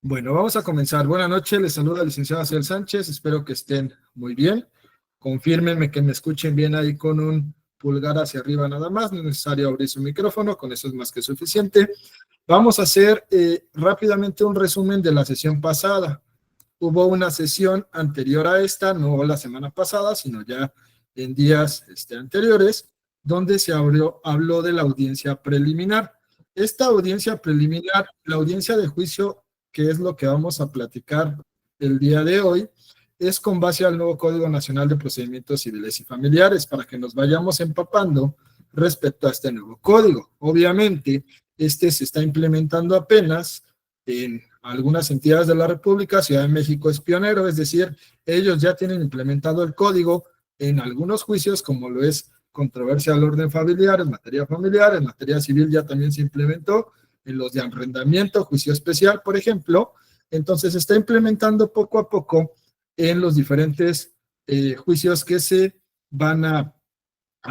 Bueno, vamos a comenzar. Buenas noches, les saluda el licenciado Aciel Sánchez, espero que estén muy bien. Confírmenme que me escuchen bien ahí con un pulgar hacia arriba nada más, no es necesario abrir su micrófono, con eso es más que suficiente. Vamos a hacer rápidamente un resumen de la sesión pasada. Hubo una sesión anterior a esta, no la semana pasada, sino ya en días anteriores, donde se habló de la audiencia preliminar. Esta audiencia preliminar, la audiencia de juicio, que es lo que vamos a platicar el día de hoy, es con base al nuevo Código Nacional de Procedimientos Civiles y Familiares, para que nos vayamos empapando respecto a este nuevo código. Obviamente, se está implementando apenas en algunas entidades de la República. Ciudad de México es pionero, es decir, ellos ya tienen implementado el código en algunos juicios, como lo es controversia al orden familiar, en materia civil ya también se implementó, en los de arrendamiento, juicio especial, por ejemplo. Entonces se está implementando poco a poco en los diferentes juicios que se van a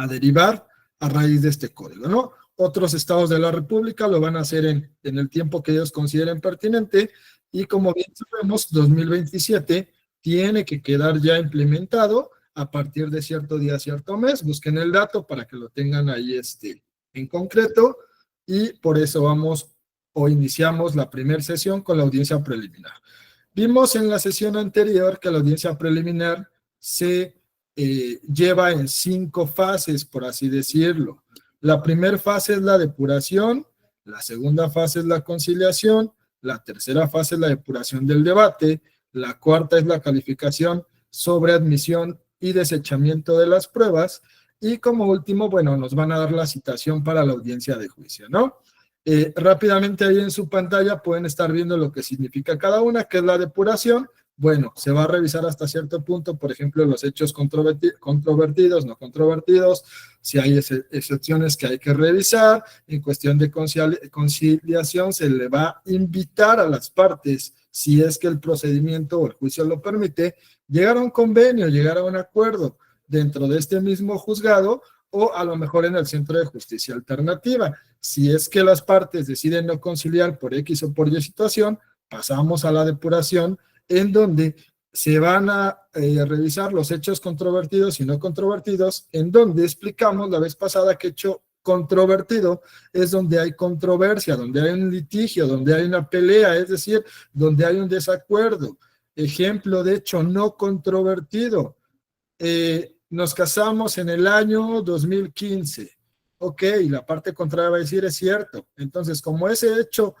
derivar a raíz de este código, ¿no? Otros estados de la República lo van a hacer en el tiempo que ellos consideren pertinente, y como bien sabemos, 2027 tiene que quedar ya implementado a partir de cierto día, cierto mes. Busquen el dato para que lo tengan ahí en concreto, y por eso vamos o iniciamos la primera sesión con la audiencia preliminar. Vimos en la sesión anterior que la audiencia preliminar se lleva en 5 fases, por así decirlo. La primera fase es la depuración, la segunda fase es la conciliación, la tercera fase es la depuración del debate, la cuarta es la calificación sobre admisión y desechamiento de las pruebas, y como último, bueno, nos van a dar la citación para la audiencia de juicio, ¿no? Rápidamente ahí en su pantalla pueden estar viendo lo que significa cada una, que es la depuración. Bueno, se va a revisar hasta cierto punto, por ejemplo, los hechos controvertidos, no controvertidos, si hay excepciones que hay que revisar. En cuestión de conciliación, se le va a invitar a las partes, si es que el procedimiento o el juicio lo permite, llegar a un convenio, llegar a un acuerdo dentro de este mismo juzgado, o a lo mejor en el centro de justicia alternativa. Si es que las partes deciden no conciliar por X o por Y situación, pasamos a la depuración, en donde se van a revisar los hechos controvertidos y no controvertidos, en donde explicamos la vez pasada que hecho controvertido es donde hay controversia, donde hay un litigio, donde hay una pelea, es decir, donde hay un desacuerdo. Ejemplo de hecho no controvertido. Nos casamos en el año 2015. Ok, la parte contraria va a decir es cierto. Entonces, como ese hecho,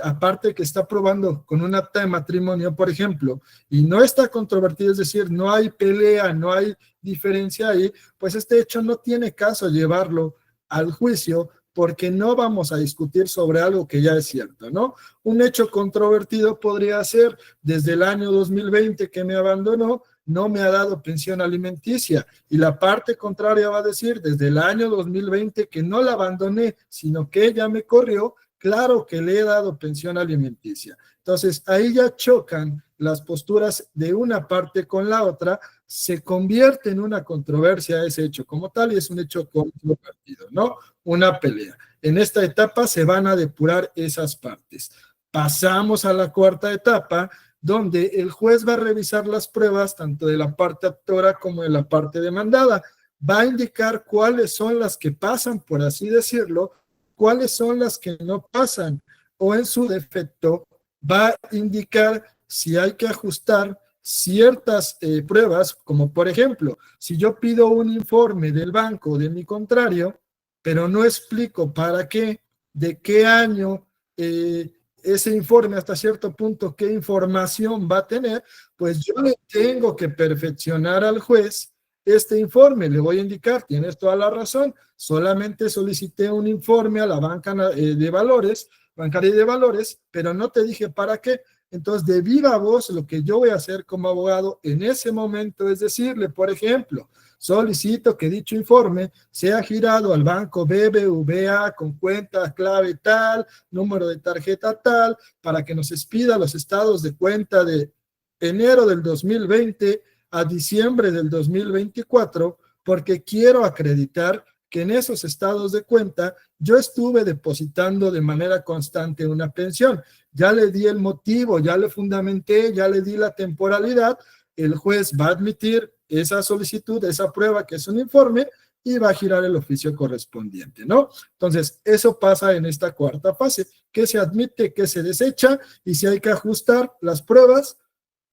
aparte que está probando con un acta de matrimonio, por ejemplo, y no está controvertido, es decir, no hay pelea, no hay diferencia ahí, pues este hecho no tiene caso llevarlo al juicio, porque no vamos a discutir sobre algo que ya es cierto, ¿no? Un hecho controvertido podría ser desde el año 2020 que me abandonó, no me ha dado pensión alimenticia, y la parte contraria va a decir desde el año 2020 que no la abandoné, sino que ella me corrió, claro que le he dado pensión alimenticia. Entonces ahí ya chocan las posturas de una parte con la otra, se convierte en una controversia ese hecho como tal, y es un hecho controvertido, ¿no? Una pelea. En esta etapa se van a depurar esas partes. Pasamos a la cuarta etapa, donde el juez va a revisar las pruebas tanto de la parte actora como de la parte demandada. Va a indicar cuáles son las que pasan, por así decirlo, cuáles son las que no pasan, o en su defecto va a indicar si hay que ajustar ciertas pruebas, como por ejemplo, si yo pido un informe del banco de mi contrario, pero no explico para qué, de qué año, ese informe hasta cierto punto, qué información va a tener, pues yo le tengo que perfeccionar al juez este informe. Le voy a indicar, tienes toda la razón, solamente solicité un informe a la banca de valores, bancaria de valores, pero no te dije para qué. Entonces, de viva voz, lo que yo voy a hacer como abogado en ese momento es decirle, por ejemplo, solicito que dicho informe sea girado al banco BBVA con cuenta clave tal, número de tarjeta tal, para que nos expida los estados de cuenta de enero del 2020 a diciembre del 2024, porque quiero acreditar que en esos estados de cuenta yo estuve depositando de manera constante una pensión. Ya le di el motivo, ya le fundamenté, ya le di la temporalidad. El juez va a admitir esa solicitud, esa prueba que es un informe y va a girar el oficio correspondiente, ¿no? Entonces, eso pasa en esta cuarta fase, que se admite, que se desecha, y si hay que ajustar las pruebas,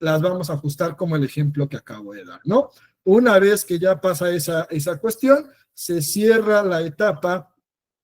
las vamos a ajustar como el ejemplo que acabo de dar, ¿no? Una vez que ya pasa esa cuestión, se cierra la etapa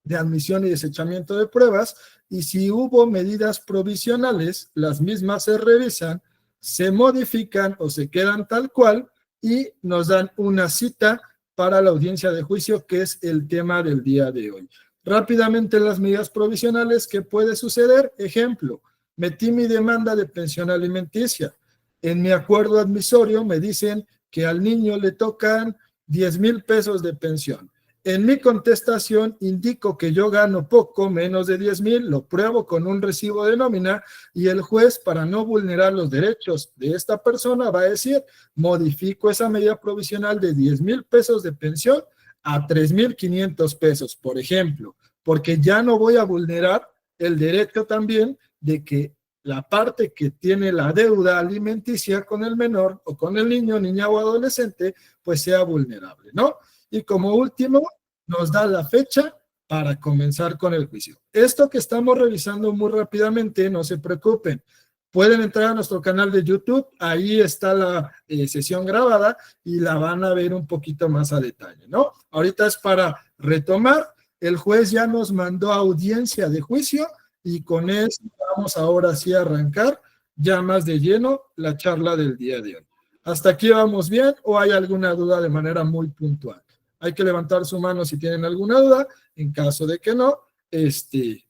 de admisión y desechamiento de pruebas, y si hubo medidas provisionales, las mismas se revisan, se modifican o se quedan tal cual, y nos dan una cita para la audiencia de juicio, que es el tema del día de hoy. Rápidamente, las medidas provisionales, ¿qué puede suceder? Ejemplo, metí mi demanda de pensión alimenticia. En mi acuerdo admisorio me dicen que al niño le tocan 10,000 pesos de pensión. En mi contestación indico que yo gano poco, menos de 10,000, lo pruebo con un recibo de nómina, y el juez, para no vulnerar los derechos de esta persona, va a decir, modifico esa medida provisional de 10,000 pesos de pensión a 3,500 pesos, por ejemplo, porque ya no voy a vulnerar el derecho también de que la parte que tiene la deuda alimenticia con el menor o con el niño, niña o adolescente, pues sea vulnerable, ¿no? Y como último, nos da la fecha para comenzar con el juicio. Esto que estamos revisando muy rápidamente, no se preocupen. Pueden entrar a nuestro canal de YouTube, ahí está la sesión grabada y la van a ver un poquito más a detalle, ¿no? Ahorita es para retomar. El juez ya nos mandó audiencia de juicio y con eso vamos ahora sí a arrancar ya más de lleno la charla del día de hoy. ¿Hasta aquí vamos bien o hay alguna duda de manera muy puntual? Hay que levantar su mano si tienen alguna duda. En caso de que no,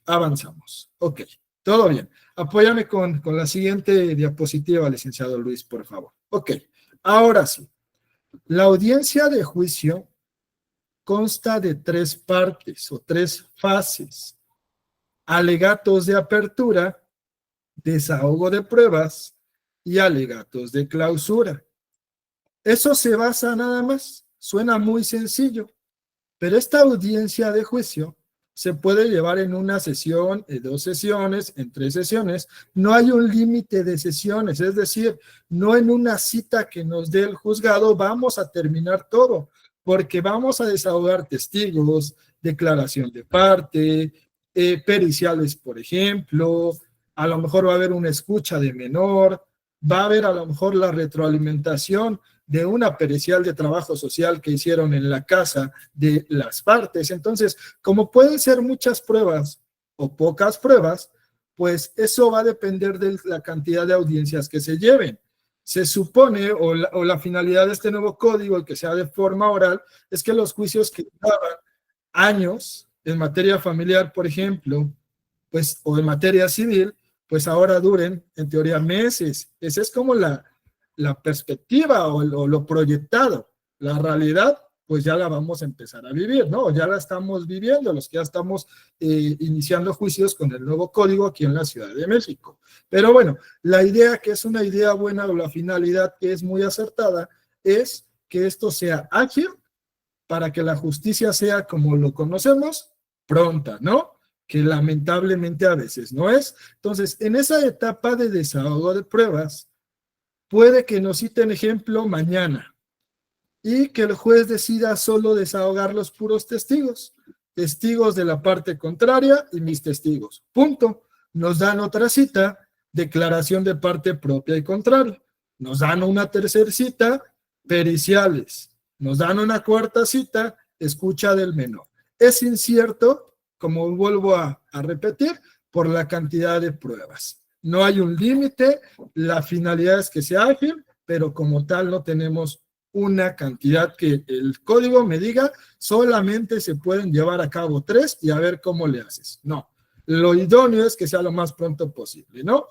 avanzamos. Ok, todo bien. Apóyame con la siguiente diapositiva, licenciado Luis, por favor. Ok, ahora sí. La audiencia de juicio consta de 3 partes o 3 fases. Alegatos de apertura, desahogo de pruebas y alegatos de clausura. Eso se basa nada más. Suena muy sencillo, pero esta audiencia de juicio se puede llevar en una sesión, en 2 sesiones, en 3 sesiones. No hay un límite de sesiones, es decir, no en una cita que nos dé el juzgado vamos a terminar todo, porque vamos a desahogar testigos, declaración de parte, periciales, por ejemplo, a lo mejor va a haber una escucha de menor, va a haber a lo mejor la retroalimentación de una pericial de trabajo social que hicieron en la casa de las partes. Entonces, como pueden ser muchas pruebas o pocas pruebas, pues eso va a depender de la cantidad de audiencias que se lleven. Se supone, o la finalidad de este nuevo código, el que sea de forma oral, es que los juicios que llevaban años en materia familiar, por ejemplo, pues, o en materia civil, pues ahora duren, en teoría, meses. Esa es como la perspectiva o lo proyectado. La realidad, pues ya la vamos a empezar a vivir, ¿no? Ya la estamos viviendo, los que ya estamos iniciando juicios con el nuevo código aquí en la Ciudad de México. Pero bueno, la idea, que es una idea buena, o la finalidad que es muy acertada, es que esto sea ágil para que la justicia sea, como lo conocemos, pronta, ¿no? Que lamentablemente a veces no es. Entonces, en esa etapa de desahogo de pruebas, puede que nos citen ejemplo mañana y que el juez decida solo desahogar los puros testigos, testigos de la parte contraria y mis testigos. Punto. Nos dan otra cita, declaración de parte propia y contraria. Nos dan una tercera cita, periciales. Nos dan una cuarta cita, escucha del menor. Es incierto, como vuelvo a repetir, por la cantidad de pruebas. No hay un límite, la finalidad es que sea ágil, pero como tal no tenemos una cantidad que el código me diga, solamente se pueden llevar a cabo 3 y a ver cómo le haces. No, lo idóneo es que sea lo más pronto posible, ¿no?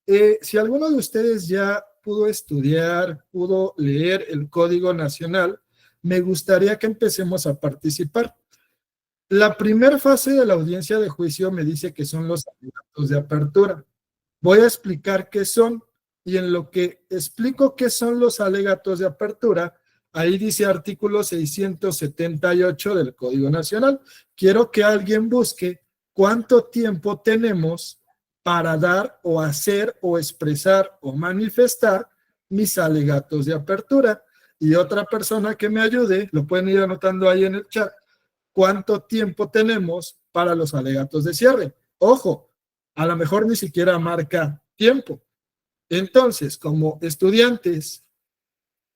Si alguno de ustedes ya pudo estudiar, pudo leer el Código Nacional, me gustaría que empecemos a participar. La primera fase de la audiencia de juicio me dice que son los alegatos de apertura. Voy a explicar qué son, y en lo que explico qué son los alegatos de apertura, ahí dice artículo 678 del Código Nacional. Quiero que alguien busque cuánto tiempo tenemos para dar o hacer o expresar o manifestar mis alegatos de apertura. Y otra persona que me ayude, lo pueden ir anotando ahí en el chat, cuánto tiempo tenemos para los alegatos de cierre. Ojo, a lo mejor ni siquiera marca tiempo. Entonces, como estudiantes,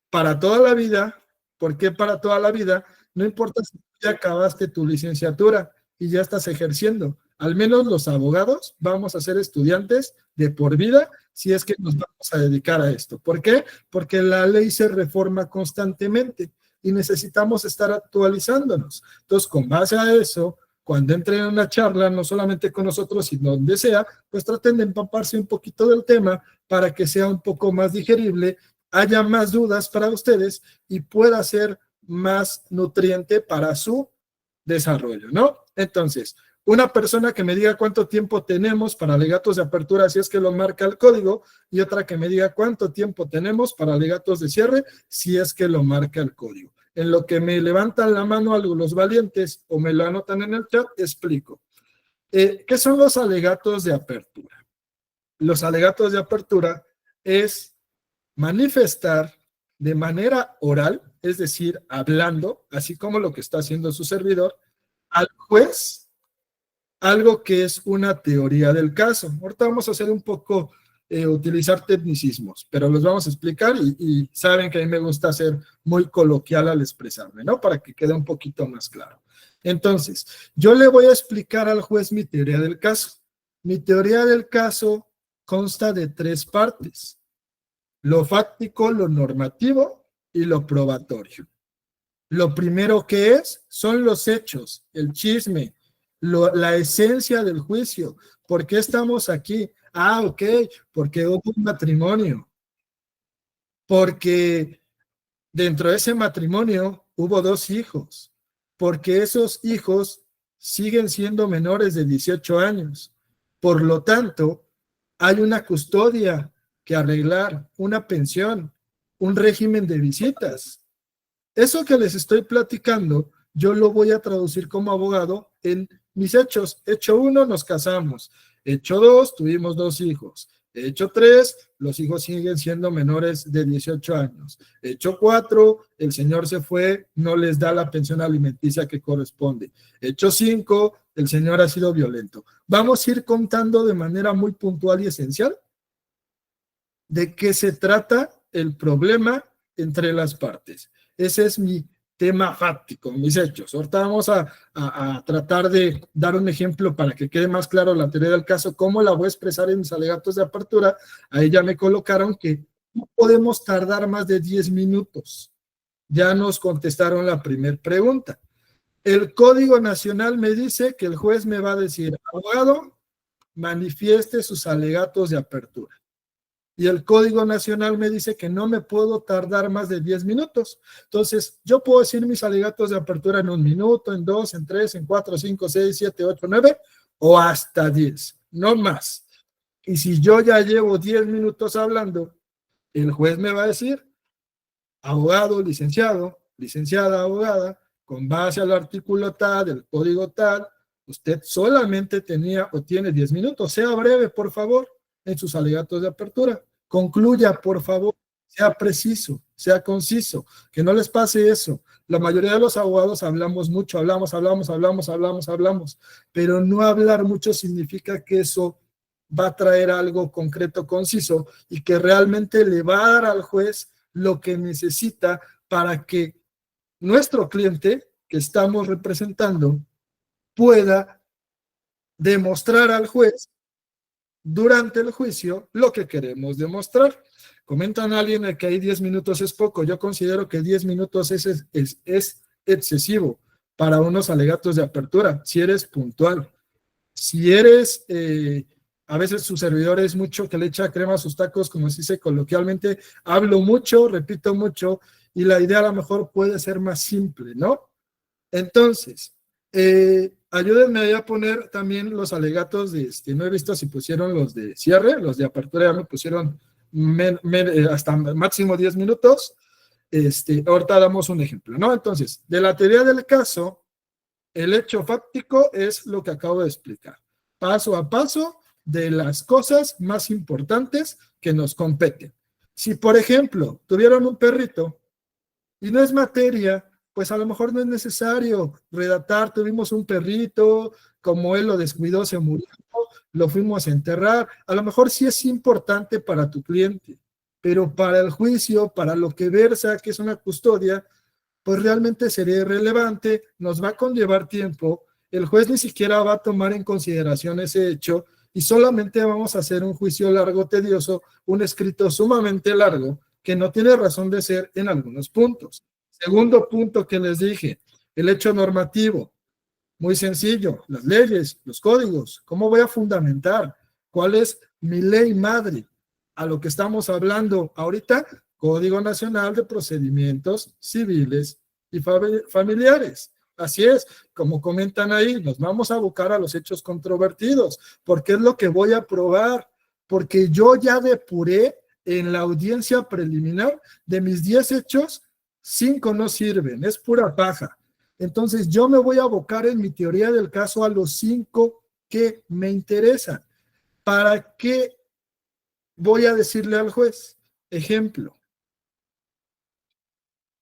para toda la vida, ¿por qué para toda la vida? No importa si ya acabaste tu licenciatura y ya estás ejerciendo. Al menos los abogados vamos a ser estudiantes de por vida si es que nos vamos a dedicar a esto. ¿Por qué? Porque la ley se reforma constantemente y necesitamos estar actualizándonos. Entonces, con base a eso, cuando entren en una charla, no solamente con nosotros, sino donde sea, pues traten de empaparse un poquito del tema para que sea un poco más digerible, haya más dudas para ustedes y pueda ser más nutriente para su desarrollo, ¿no? Entonces, una persona que me diga cuánto tiempo tenemos para alegatos de apertura si es que lo marca el código, y otra que me diga cuánto tiempo tenemos para alegatos de cierre si es que lo marca el código. En lo que me levantan la mano los valientes o me lo anotan en el chat, explico. ¿Qué son los alegatos de apertura? Los alegatos de apertura es manifestar de manera oral, es decir, hablando, así como lo que está haciendo su servidor, al juez algo que es una teoría del caso. Ahorita vamos a hacer un poco, utilizar tecnicismos, pero los vamos a explicar y saben que a mí me gusta ser muy coloquial al expresarme, ¿no? Para que quede un poquito más claro. Entonces, yo le voy a explicar al juez mi teoría del caso. Mi teoría del caso consta de 3 partes: lo fáctico, lo normativo y lo probatorio. Lo primero que son los hechos, el chisme, la esencia del juicio. ¿Por qué estamos aquí? Ah, ok, porque hubo un matrimonio. Porque dentro de ese matrimonio hubo 2 hijos. Porque esos hijos siguen siendo menores de 18 años. Por lo tanto, hay una custodia que arreglar, una pensión, un régimen de visitas. Eso que les estoy platicando, yo lo voy a traducir como abogado en mis hechos. Hecho 1, nos casamos. Hecho 2, tuvimos 2 hijos. Hecho 3, los hijos siguen siendo menores de 18 años. Hecho 4, el señor se fue, no les da la pensión alimenticia que corresponde. Hecho 5, el señor ha sido violento. Vamos a ir contando de manera muy puntual y esencial de qué se trata el problema entre las partes. Ese es mi tema fáctico, mis hechos. Ahorita vamos a tratar de dar un ejemplo para que quede más claro la teoría del caso, cómo la voy a expresar en mis alegatos de apertura. Ahí ya me colocaron que no podemos tardar más de 10 minutos. Ya nos contestaron la primera pregunta. El Código Nacional me dice que el juez me va a decir: abogado, manifieste sus alegatos de apertura. Y el Código Nacional me dice que no me puedo tardar más de 10 minutos. Entonces, yo puedo decir mis alegatos de apertura en 1 minuto, en 2, en 3, en 4, 5, 6, 7, 8, 9 o hasta 10, no más. Y si yo ya llevo 10 minutos hablando, el juez me va a decir: abogado, licenciado, licenciada, abogada, con base al artículo tal, del código tal, usted solamente tenía o tiene 10 minutos. Sea breve, por favor, en sus alegatos de apertura. Concluya, por favor, sea preciso, sea conciso, que no les pase eso. La mayoría de los abogados hablamos mucho, hablamos, pero no hablar mucho significa que eso va a traer algo concreto, conciso, y que realmente le va a dar al juez lo que necesita para que nuestro cliente que estamos representando pueda demostrar al juez durante el juicio lo que queremos demostrar. Comentan a alguien que ahí 10 minutos es poco. Yo considero que 10 minutos es excesivo para unos alegatos de apertura, si eres puntual. Si eres A veces su servidor es mucho que le echa crema a sus tacos, como se dice coloquialmente, hablo mucho, repito mucho, y la idea a lo mejor puede ser más simple, ¿no? Entonces, ayúdenme ahí a poner también los alegatos de, no he visto si pusieron los de cierre, los de apertura ya me pusieron hasta máximo 10 minutos. Ahorita damos un ejemplo, ¿no? Entonces, de la teoría del caso, el hecho fáctico es lo que acabo de explicar, paso a paso de las cosas más importantes que nos competen. Si, por ejemplo, tuvieron un perrito y no es materia, pues a lo mejor no es necesario redactar, tuvimos un perrito, como él lo descuidó, se murió, lo fuimos a enterrar, a lo mejor sí es importante para tu cliente, pero para el juicio, para lo que versa, que es una custodia, pues realmente sería irrelevante, nos va a conllevar tiempo, el juez ni siquiera va a tomar en consideración ese hecho y solamente vamos a hacer un juicio largo, tedioso, un escrito sumamente largo que no tiene razón de ser en algunos puntos. Segundo punto que les dije, el hecho normativo. Muy sencillo, las leyes, los códigos, ¿cómo voy a fundamentar? ¿Cuál es mi ley madre? A lo que estamos hablando ahorita, Código Nacional de Procedimientos Civiles y Familiares. Así es, como comentan ahí, nos vamos a abocar a los hechos controvertidos, porque es lo que voy a probar, porque yo ya depuré en la audiencia preliminar de mis 10 hechos, 5 no sirven, es pura paja. Entonces yo me voy a abocar en mi teoría del caso a los 5 que me interesan. ¿Para qué voy a decirle al juez? Ejemplo,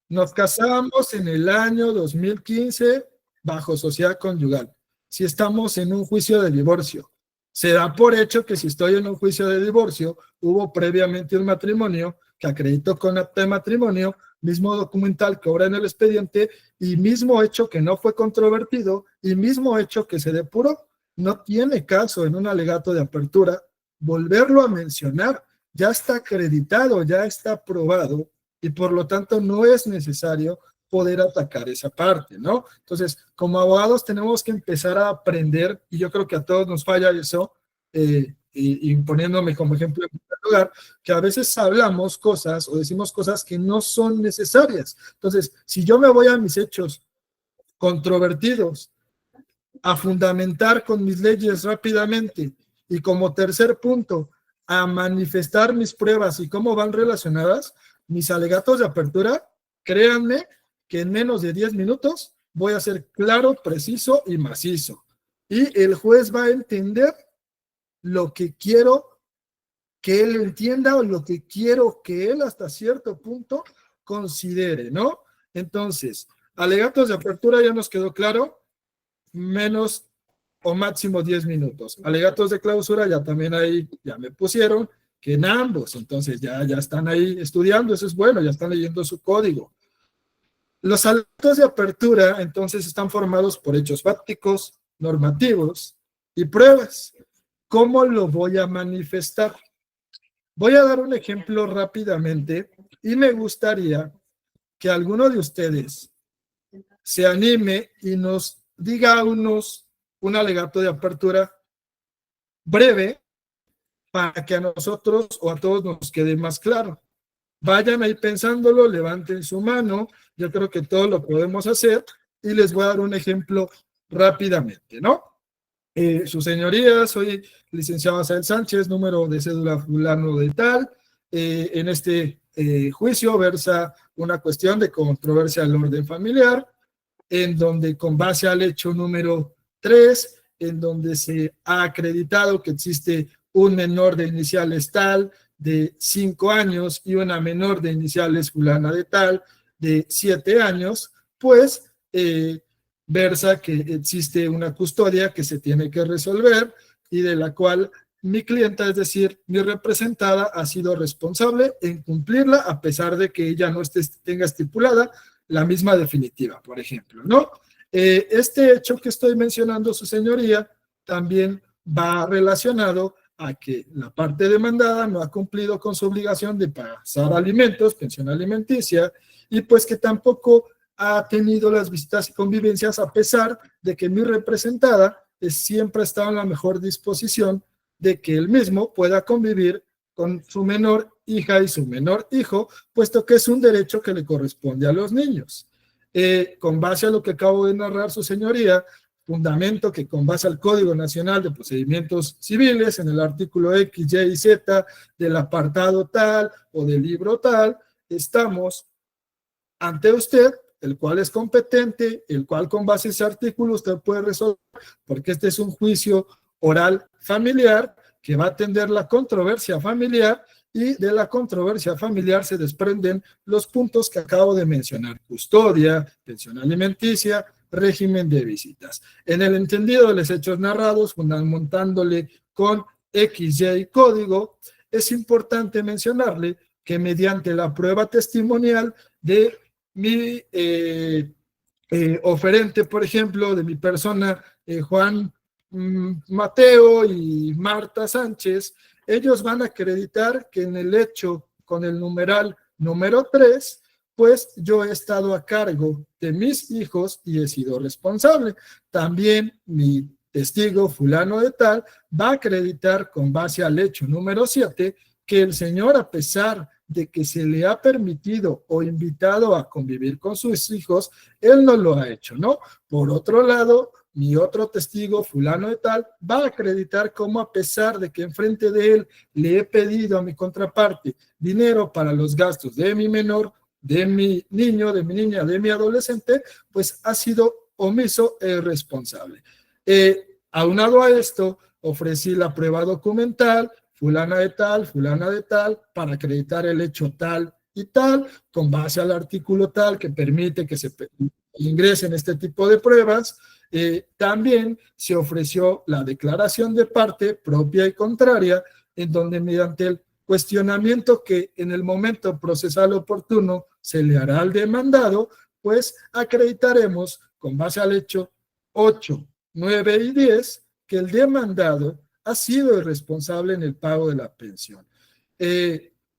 nos casamos en el año 2015 bajo sociedad conyugal. Si estamos en un juicio de divorcio, se da por hecho que si estoy en un juicio de divorcio, hubo previamente un matrimonio que acreditó con acta de matrimonio, mismo documental que obra en el expediente y mismo hecho que no fue controvertido y mismo hecho que se depuró. No tiene caso en un alegato de apertura volverlo a mencionar. Ya está acreditado, ya está probado y por lo tanto no es necesario poder atacar esa parte, ¿no? Entonces, como abogados tenemos que empezar a aprender, y yo creo que a todos nos falla eso, y poniéndome como ejemplo en primer lugar, que a veces hablamos cosas o decimos cosas que no son necesarias. Entonces, si yo me voy a mis hechos controvertidos, a fundamentar con mis leyes rápidamente, y como tercer punto, a manifestar mis pruebas y cómo van relacionadas, mis alegatos de apertura, créanme que en menos de 10 minutos voy a ser claro, preciso y macizo. Y el juez va a entender lo que quiero que él entienda o lo que quiero que él hasta cierto punto considere, ¿no? Entonces, alegatos de apertura ya nos quedó claro, menos o máximo 10 minutos. Alegatos de clausura ya también ahí ya me pusieron que en ambos, entonces ya están ahí estudiando, eso es bueno, ya están leyendo su código. Los alegatos de apertura entonces están formados por hechos fácticos, normativos y pruebas. ¿Cómo lo voy a manifestar? Voy a dar un ejemplo rápidamente y me gustaría que alguno de ustedes se anime y nos diga un alegato de apertura breve para que a nosotros o a todos nos quede más claro. Vayan ahí pensándolo, levanten su mano, yo creo que todos lo podemos hacer y les voy a dar un ejemplo rápidamente, ¿no? Su señoría, soy licenciado Asael Sánchez, número de cédula fulano de tal. En este juicio versa una cuestión de controversia al orden familiar, en donde con base al hecho número 3, en donde se ha acreditado que existe un menor de iniciales tal de 5 años y una menor de iniciales fulana de tal de 7 años, pues versa que existe una custodia que se tiene que resolver y de la cual mi clienta, es decir, mi representada, ha sido responsable en cumplirla a pesar de que ella no tenga estipulada la misma definitiva, por ejemplo, ¿no? Este hecho que estoy mencionando, su señoría, también va relacionado a que la parte demandada no ha cumplido con su obligación de pasar alimentos, pensión alimenticia, y pues que tampoco ha tenido las visitas y convivencias a pesar de que mi representada siempre ha estado en la mejor disposición de que él mismo pueda convivir con su menor hija y su menor hijo, puesto que es un derecho que le corresponde a los niños. Con base a lo que acabo de narrar, su señoría, fundamento que con base al Código Nacional de Procedimientos Civiles, en el artículo X, Y y Z del apartado tal o del libro tal, estamos ante usted, el cual es competente, el cual con base a ese artículo usted puede resolver, porque este es un juicio oral familiar que va a atender la controversia familiar, y de la controversia familiar se desprenden los puntos que acabo de mencionar: custodia, pensión alimenticia, régimen de visitas. En el entendido de los hechos narrados, fundamentándole con X, Y código, es importante mencionarle que mediante la prueba testimonial de mi oferente, por ejemplo, de mi persona, Juan Mateo y Marta Sánchez, ellos van a acreditar que en el hecho con el numeral número 3, pues yo he estado a cargo de mis hijos y he sido responsable. También mi testigo fulano de tal va a acreditar con base al hecho número 7 que el señor, a pesar de que se le ha permitido o invitado a convivir con sus hijos, él no lo ha hecho, ¿no? Por otro lado, mi otro testigo, fulano de tal, va a acreditar cómo, a pesar de que enfrente de él le he pedido a mi contraparte dinero para los gastos de mi menor, de mi niño, de mi niña, de mi adolescente, pues ha sido omiso e irresponsable. Aunado a esto, ofrecí la prueba documental, fulana de tal, para acreditar el hecho tal y tal, con base al artículo tal que permite que se ingresen este tipo de pruebas. También se ofreció la declaración de parte propia y contraria, en donde mediante el cuestionamiento que en el momento procesal oportuno se le hará al demandado, pues acreditaremos con base al hecho 8, 9 y 10 que el demandado ha sido irresponsable en el pago de la pensión.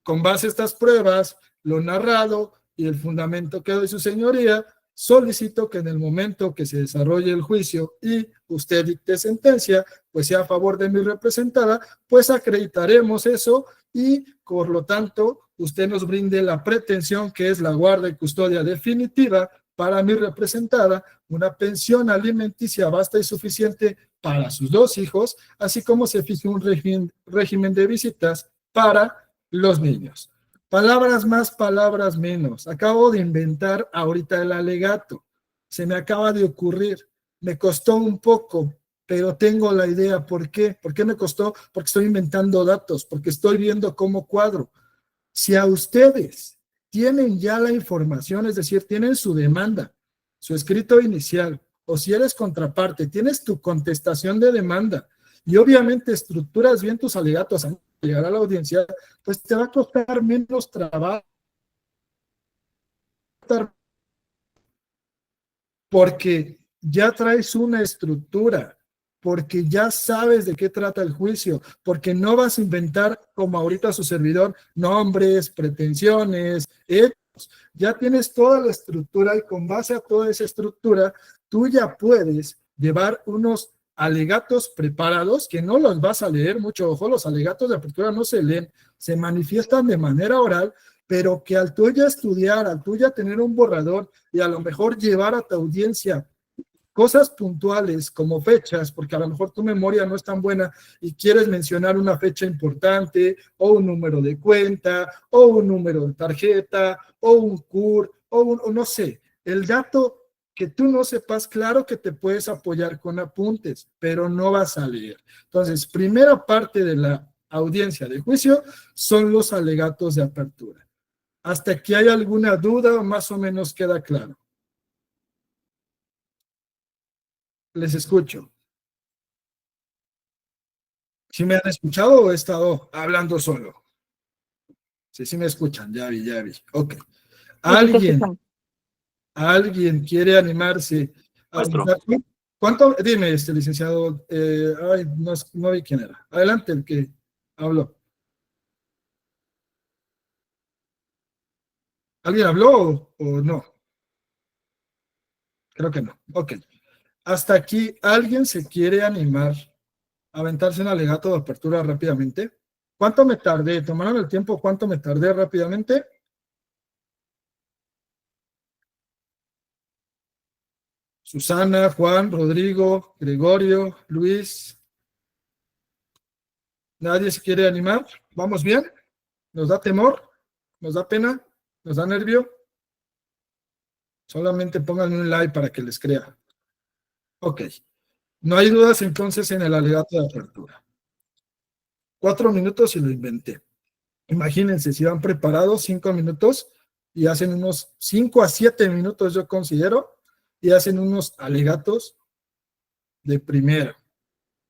Con base a estas pruebas, lo narrado y el fundamento que doy su señoría, solicito que en el momento que se desarrolle el juicio y usted dicte sentencia, pues sea a favor de mi representada, pues acreditaremos eso y por lo tanto usted nos brinde la pretensión que es la guarda y custodia definitiva para mi representada, una pensión alimenticia vasta y suficiente para sus dos hijos, así como se fije un régimen de visitas para los niños. Palabras más, palabras menos. Acabo de inventar ahorita el alegato. Se me acaba de ocurrir. Me costó un poco, pero tengo la idea. ¿Por qué? ¿Por qué me costó? Porque estoy inventando datos, porque estoy viendo cómo cuadro. Si a ustedes tienen ya la información, es decir, tienen su demanda, su escrito inicial, o si eres contraparte, tienes tu contestación de demanda y obviamente estructuras bien tus alegatos antes de llegar a la audiencia, pues te va a costar menos trabajo porque ya traes una estructura, porque ya sabes de qué trata el juicio, porque no vas a inventar, como ahorita su servidor, nombres, pretensiones, hechos. Ya tienes toda la estructura y con base a toda esa estructura, tú ya puedes llevar unos alegatos preparados que no los vas a leer, mucho ojo, los alegatos de apertura no se leen, se manifiestan de manera oral, pero que al tú ya estudiar, al tú ya tener un borrador y a lo mejor llevar a tu audiencia cosas puntuales como fechas, porque a lo mejor tu memoria no es tan buena y quieres mencionar una fecha importante o un número de cuenta o un número de tarjeta o un CUR o no sé, el dato que tú no sepas, claro que te puedes apoyar con apuntes, pero no vas a leer. Entonces, primera parte de la audiencia de juicio son los alegatos de apertura. ¿Hasta aquí hay alguna duda o más o menos queda claro? Les escucho. ¿Sí me han escuchado o he estado hablando solo? Sí, sí me escuchan, ya vi, ya vi. Ok. Sí, sí, te ¿Alguien, escuchamos. alguien quiere animarse a Maestro, usar? ¿Cuánto? Dime, licenciado. Ay, no, no vi quién era. Adelante, el que habló. ¿Alguien habló o no? Creo que no. Ok. Hasta aquí, ¿alguien se quiere animar aventarse un alegato de apertura rápidamente? ¿Cuánto me tardé? ¿Tomaron el tiempo? ¿Cuánto me tardé rápidamente? Susana, Juan, Rodrigo, Gregorio, Luis. ¿Nadie se quiere animar? ¿Vamos bien? ¿Nos da temor? ¿Nos da pena? ¿Nos da nervio? Solamente pónganme un like para que les crea. Ok. No hay dudas entonces en el alegato de apertura. 4 minutos y lo inventé. Imagínense, si van preparados 5 minutos y hacen unos 5 a 7 minutos, yo considero, y hacen unos alegatos de primera.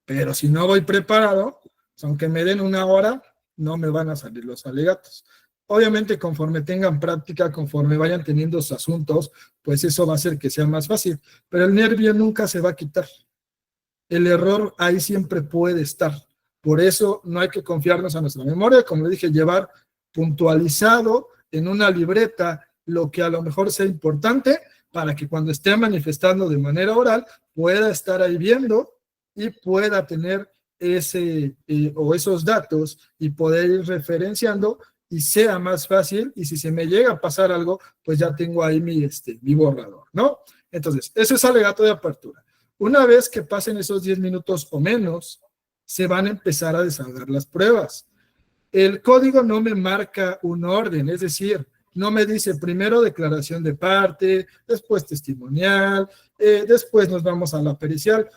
Pero si no voy preparado, aunque me den 1 hora, no me van a salir los alegatos. Obviamente, conforme tengan práctica, conforme vayan teniendo sus asuntos, pues eso va a hacer que sea más fácil. Pero el nervio nunca se va a quitar. El error ahí siempre puede estar. Por eso no hay que confiarnos a nuestra memoria, como le dije, llevar puntualizado en una libreta lo que a lo mejor sea importante para que cuando esté manifestando de manera oral pueda estar ahí viendo y pueda tener o esos datos y poder ir referenciando y sea más fácil, y si se me llega a pasar algo, pues ya tengo ahí mi borrador, ¿no? Entonces, eso es alegato de apertura. Una vez que pasen esos 10 minutos o menos, se van a empezar a desahogar las pruebas. El código no me marca un orden, es decir, no me dice primero declaración de parte, después testimonial, después nos vamos a la pericial.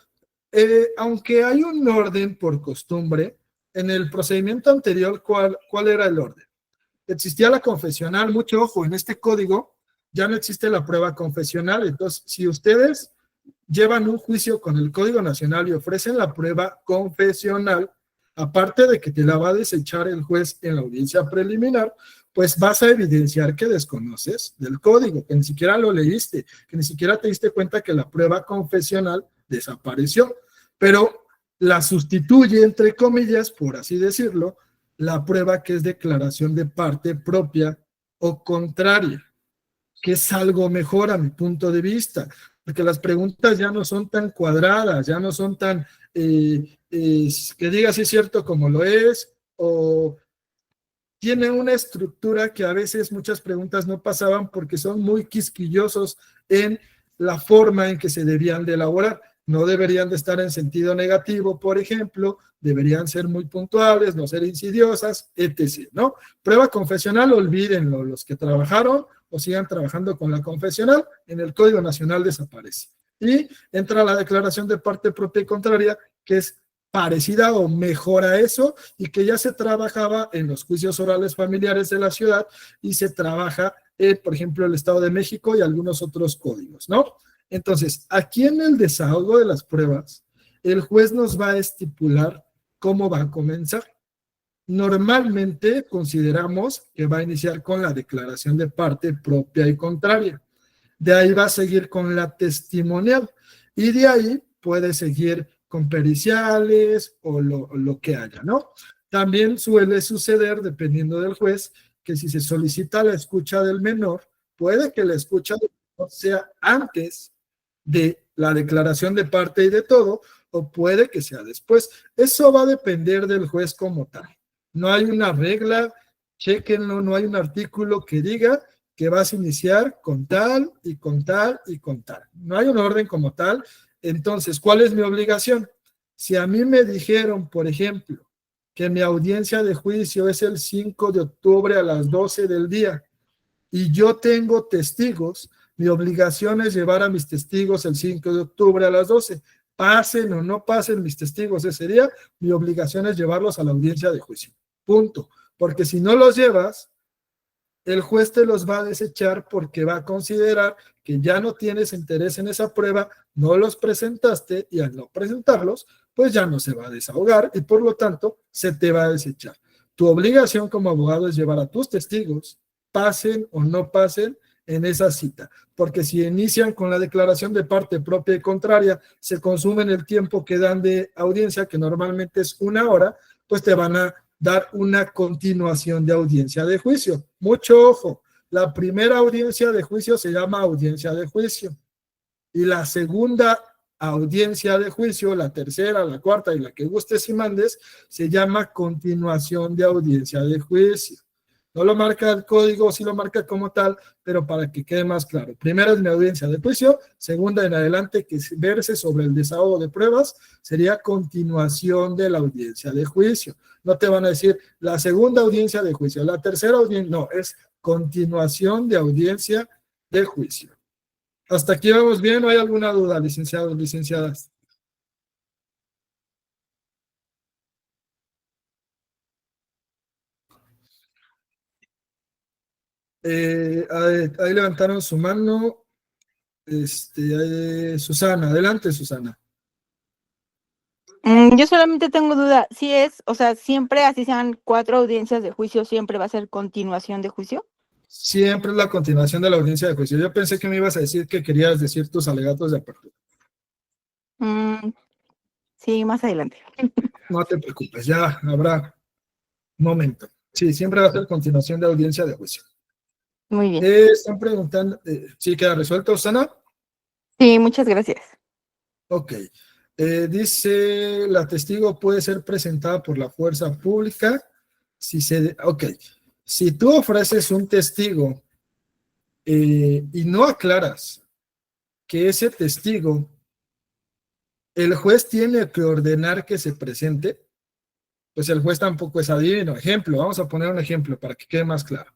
Aunque hay un orden por costumbre, en el procedimiento anterior, ¿cuál era el orden? Existía la confesional, mucho ojo, en este código ya no existe la prueba confesional, entonces si ustedes llevan un juicio con el Código Nacional y ofrecen la prueba confesional, aparte de que te la va a desechar el juez en la audiencia preliminar, pues vas a evidenciar que desconoces del código, que ni siquiera lo leíste, que ni siquiera te diste cuenta que la prueba confesional desapareció, pero la sustituye, entre comillas, por así decirlo, la prueba que es declaración de parte propia o contraria, que es algo mejor a mi punto de vista, porque las preguntas ya no son tan cuadradas, ya no son tan que diga si es cierto como lo es, o tiene una estructura que a veces muchas preguntas no pasaban porque son muy quisquillosos en la forma en que se debían de elaborar. No deberían de estar en sentido negativo, por ejemplo, deberían ser muy puntuales, no ser insidiosas, etc., ¿no? Prueba confesional, olvídenlo, los que trabajaron o sigan trabajando con la confesional, en el Código Nacional desaparece. Y entra la declaración de parte propia y contraria, que es parecida o mejor a eso, y que ya se trabajaba en los juicios orales familiares de la ciudad y se trabaja en, por ejemplo, el Estado de México y algunos otros códigos, ¿no? Entonces, aquí en el desahogo de las pruebas, el juez nos va a estipular cómo va a comenzar. Normalmente consideramos que va a iniciar con la declaración de parte propia y contraria. De ahí va a seguir con la testimonial y de ahí puede seguir con periciales o lo que haya, ¿no? También suele suceder, dependiendo del juez, que si se solicita la escucha del menor, puede que la escucha del menor sea antes de la declaración de parte y de todo, o puede que sea después. Eso va a depender del juez como tal. No hay una regla, chéquenlo, no hay un artículo que diga que vas a iniciar con tal y con tal y con tal. No hay un orden como tal. Entonces, ¿cuál es mi obligación? Si a mí me dijeron, por ejemplo, que mi audiencia de juicio es el 5 de octubre a las 12 del día y yo tengo testigos, mi obligación es llevar a mis testigos el 5 de octubre a las 12. Pasen o no pasen mis testigos ese día, mi obligación es llevarlos a la audiencia de juicio. Punto. Porque si no los llevas, el juez te los va a desechar porque va a considerar que ya no tienes interés en esa prueba, no los presentaste y al no presentarlos, pues ya no se va a desahogar y por lo tanto se te va a desechar. Tu obligación como abogado es llevar a tus testigos, pasen o no pasen en esa cita, porque si inician con la declaración de parte propia y contraria, se consumen el tiempo que dan de audiencia, que normalmente es 1 hora, pues te van a dar una continuación de audiencia de juicio. Mucho ojo, la primera audiencia de juicio se llama audiencia de juicio y la segunda audiencia de juicio, la tercera, la cuarta y la que gustes y mandes, se llama continuación de audiencia de juicio. No lo marca el código, sí lo marca como tal, pero para que quede más claro. Primera es mi audiencia de juicio, segunda en adelante que verse sobre el desahogo de pruebas sería continuación de la audiencia de juicio. No te van a decir la segunda audiencia de juicio, la tercera audiencia, no, es continuación de audiencia de juicio. ¿Hasta aquí vamos bien o hay alguna duda, licenciados, licenciadas? Ahí levantaron su mano. Susana, adelante, Susana. Yo solamente tengo duda, si es, o sea, siempre así sean 4 audiencias de juicio, siempre va a ser continuación de juicio. Siempre es la continuación de la audiencia de juicio. Yo pensé que me ibas a decir que querías decir tus alegatos de apertura. Sí, más adelante. No te preocupes, ya habrá momento. Sí, siempre va a ser continuación de audiencia de juicio. Muy bien. Están preguntando, ¿sí queda resuelto, Susana? Sí, muchas gracias. Ok. Dice, la testigo puede ser presentada por la fuerza pública ok. Si tú ofreces un testigo y no aclaras que ese testigo, el juez tiene que ordenar que se presente, pues el juez tampoco es adivino. Ejemplo, vamos a poner un ejemplo para que quede más claro.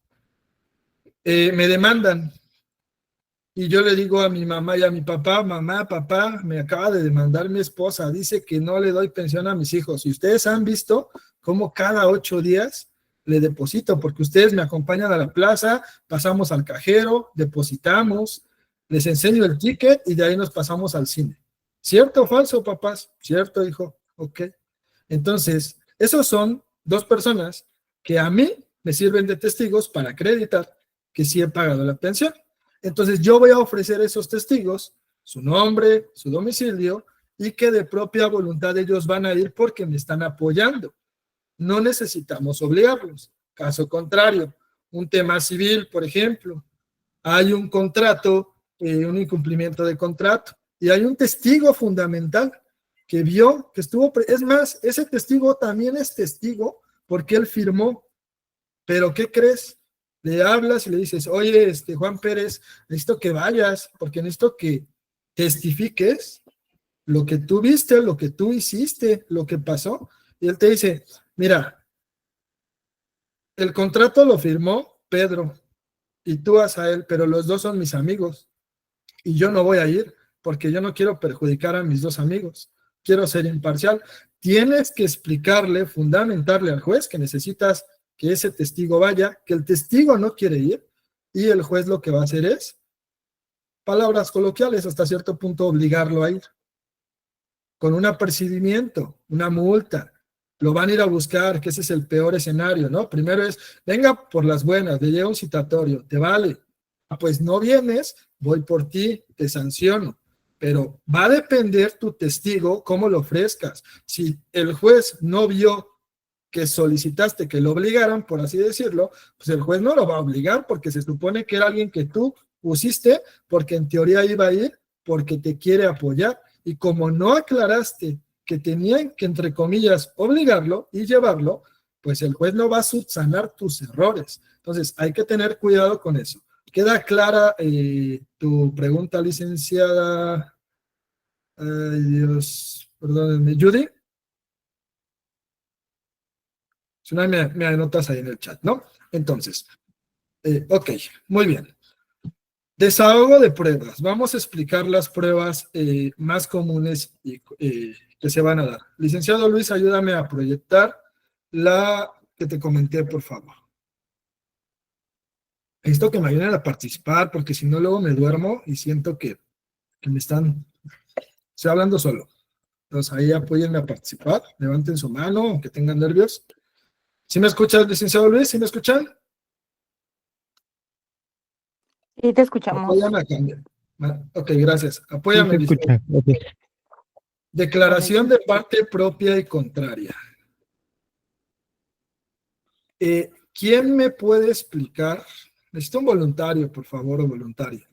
Me demandan y yo le digo a mi mamá y a mi papá, mamá, papá, me acaba de demandar mi esposa, dice que no le doy pensión a mis hijos. Y ustedes han visto cómo cada 8 días le deposito, porque ustedes me acompañan a la plaza, pasamos al cajero, depositamos, les enseño el ticket y de ahí nos pasamos al cine. ¿Cierto o falso, papás? Cierto, hijo. Ok. Entonces, esos son 2 personas que a mí me sirven de testigos para acreditar que sí he pagado la pensión. Entonces yo voy a ofrecer esos testigos, su nombre, su domicilio, y que de propia voluntad ellos van a ir porque me están apoyando. No necesitamos obligarlos. Caso contrario, un tema civil, por ejemplo, hay un contrato, un incumplimiento de contrato, y hay un testigo fundamental que vio, que estuvo, es más, ese testigo también es testigo porque él firmó, pero ¿qué crees? Le hablas y le dices, oye, Juan Pérez, necesito que vayas, porque necesito que testifiques lo que tú viste, lo que tú hiciste, lo que pasó. Y él te dice, mira, el contrato lo firmó Pedro y tú vas a él, pero los dos son mis amigos y yo no voy a ir porque yo no quiero perjudicar a mis 2 amigos. Quiero ser imparcial. Tienes que explicarle, fundamentarle al juez que necesitas que ese testigo vaya, que el testigo no quiere ir y el juez lo que va a hacer es, palabras coloquiales, hasta cierto punto obligarlo a ir. Con un apercibimiento, una multa, lo van a ir a buscar, que ese es el peor escenario, ¿no? Primero es, venga por las buenas, le llega un citatorio, te vale. Pues no vienes, voy por ti, te sanciono. Pero va a depender tu testigo cómo lo ofrezcas. Si el juez no vio que solicitaste que lo obligaran, por así decirlo, pues el juez no lo va a obligar porque se supone que era alguien que tú pusiste porque en teoría iba a ir porque te quiere apoyar. Y como no aclaraste que tenían que, entre comillas, obligarlo y llevarlo, pues el juez no va a subsanar tus errores. Entonces, hay que tener cuidado con eso. ¿Queda clara tu pregunta, licenciada? Ay, Dios, perdónenme, Judy. Si no, me anotas ahí en el chat, ¿no? Entonces, ok, muy bien. Desahogo de pruebas. Vamos a explicar las pruebas más comunes que se van a dar. Licenciado Luis, ayúdame a proyectar la que te comenté, por favor. Necesito que me ayuden a participar porque si no luego me duermo y siento que me están... Estoy hablando solo. Entonces ahí apóyenme a participar. Levanten su mano, aunque tengan nervios. ¿Sí me escuchas, licenciado Luis? ¿Sí me escuchan? Sí, te escuchamos. Apóyame a cambiar. Ok, gracias. Sí, Apóyame, se licenciado. escucha. Ok. Declaración de parte propia y contraria. ¿Quién me puede explicar? Necesito un voluntario, por favor, o voluntaria.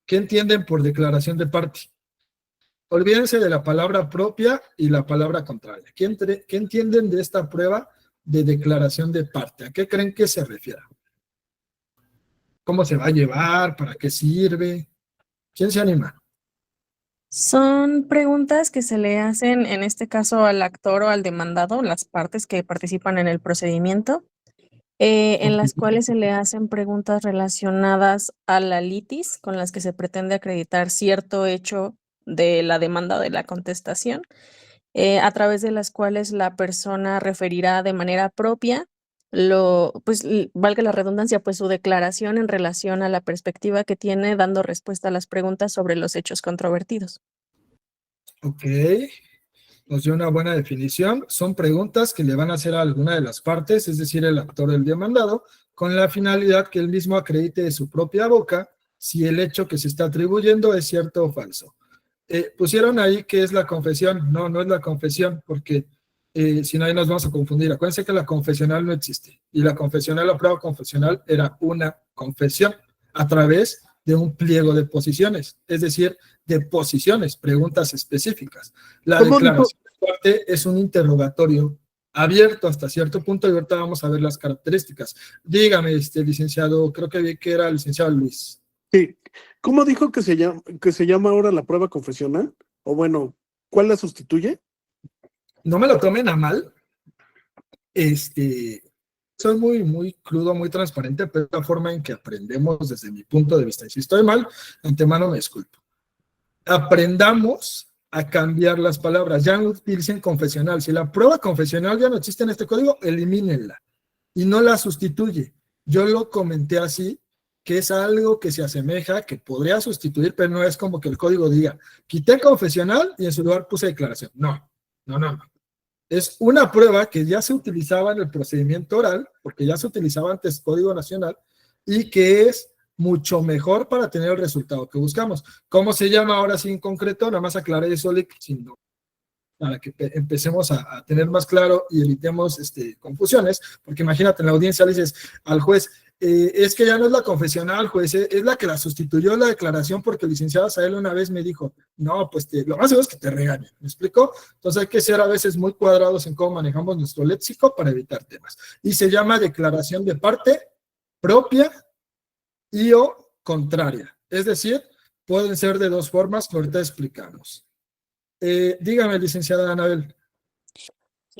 ¿Qué entienden por declaración de parte? Olvídense de la palabra propia y la palabra contraria. ¿Qué entienden de esta prueba de declaración de parte? ¿A qué creen que se refiere? ¿Cómo se va a llevar? ¿Para qué sirve? ¿Quién se anima? Son preguntas que se le hacen, en este caso, al actor o al demandado, las partes que participan en el procedimiento, en las cuales se le hacen preguntas relacionadas a la litis, con las que se pretende acreditar cierto hecho de la demanda o de la contestación, a través de las cuales la persona referirá de manera propia pues valga la redundancia, pues su declaración en relación a la perspectiva que tiene dando respuesta a las preguntas sobre los hechos controvertidos. Ok, nos dio una buena definición. Son preguntas que le van a hacer a alguna de las partes, es decir, el actor del demandado, con la finalidad que él mismo acredite de su propia boca si el hecho que se está atribuyendo es cierto o falso. Pusieron ahí que es la confesión. No, no es la confesión, porque si no, ahí nos vamos a confundir. Acuérdense que la confesional no existe, y la confesional, la prueba confesional era una confesión a través de un pliego de posiciones, es decir, de posiciones, preguntas específicas. La declaración de parte es un interrogatorio abierto hasta cierto punto, y ahorita vamos a ver las características. Dígame, licenciado, creo que vi que era el licenciado Luis. Sí. ¿Cómo dijo que se llama ahora la prueba confesional? O bueno, ¿cuál la sustituye? No me lo tomen a mal. Soy muy crudo, muy transparente, pero es la forma en que aprendemos desde mi punto de vista. Y si estoy mal, de antemano me disculpo. Aprendamos a cambiar las palabras. Ya no utilicen confesional. Si la prueba confesional ya no existe en este código, elimínenla y no la sustituye. Yo lo comenté así, que es algo que se asemeja, que podría sustituir, pero no es como que el código diga, quité confesional y en su lugar puse declaración. No. Es una prueba que ya se utilizaba en el procedimiento oral, porque ya se utilizaba antes Código Nacional, y que es mucho mejor para tener el resultado que buscamos. ¿Cómo se llama ahora sí en concreto? Nada más aclaré eso, para que empecemos a tener más claro y evitemos confusiones, porque imagínate, en la audiencia le dices al juez, es que ya no es la confesional, juez, es la que la sustituyó la declaración, porque el licenciado Sael una vez me dijo, no, pues lo más seguro es que te regañen, ¿me explico? Entonces hay que ser a veces muy cuadrados en cómo manejamos nuestro léxico para evitar temas. Y se llama declaración de parte propia y o contraria, es decir, pueden ser de dos formas que ahorita explicamos. Dígame, licenciada Anabel.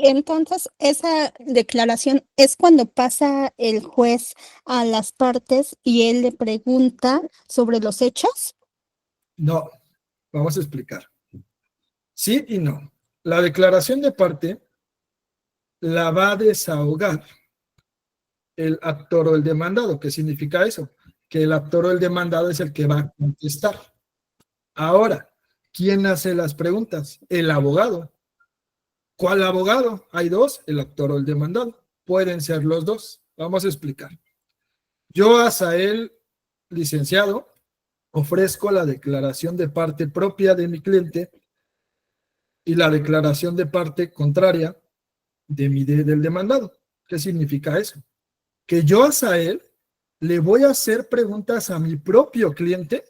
Entonces, esa declaración es cuando pasa el juez a las partes y él le pregunta sobre los hechos. No, vamos a explicar. Sí y no. La declaración de parte la va a desahogar el actor o el demandado. ¿Qué significa eso? Que el actor o el demandado es el que va a contestar. Ahora, ¿quién hace las preguntas? El abogado. ¿Cuál abogado? Hay dos, el actor o el demandado. Pueden ser los dos. Vamos a explicar. Yo, Asael, licenciado, ofrezco la declaración de parte propia de mi cliente y la declaración de parte contraria del demandado. ¿Qué significa eso? Que yo, Asael, le voy a hacer preguntas a mi propio cliente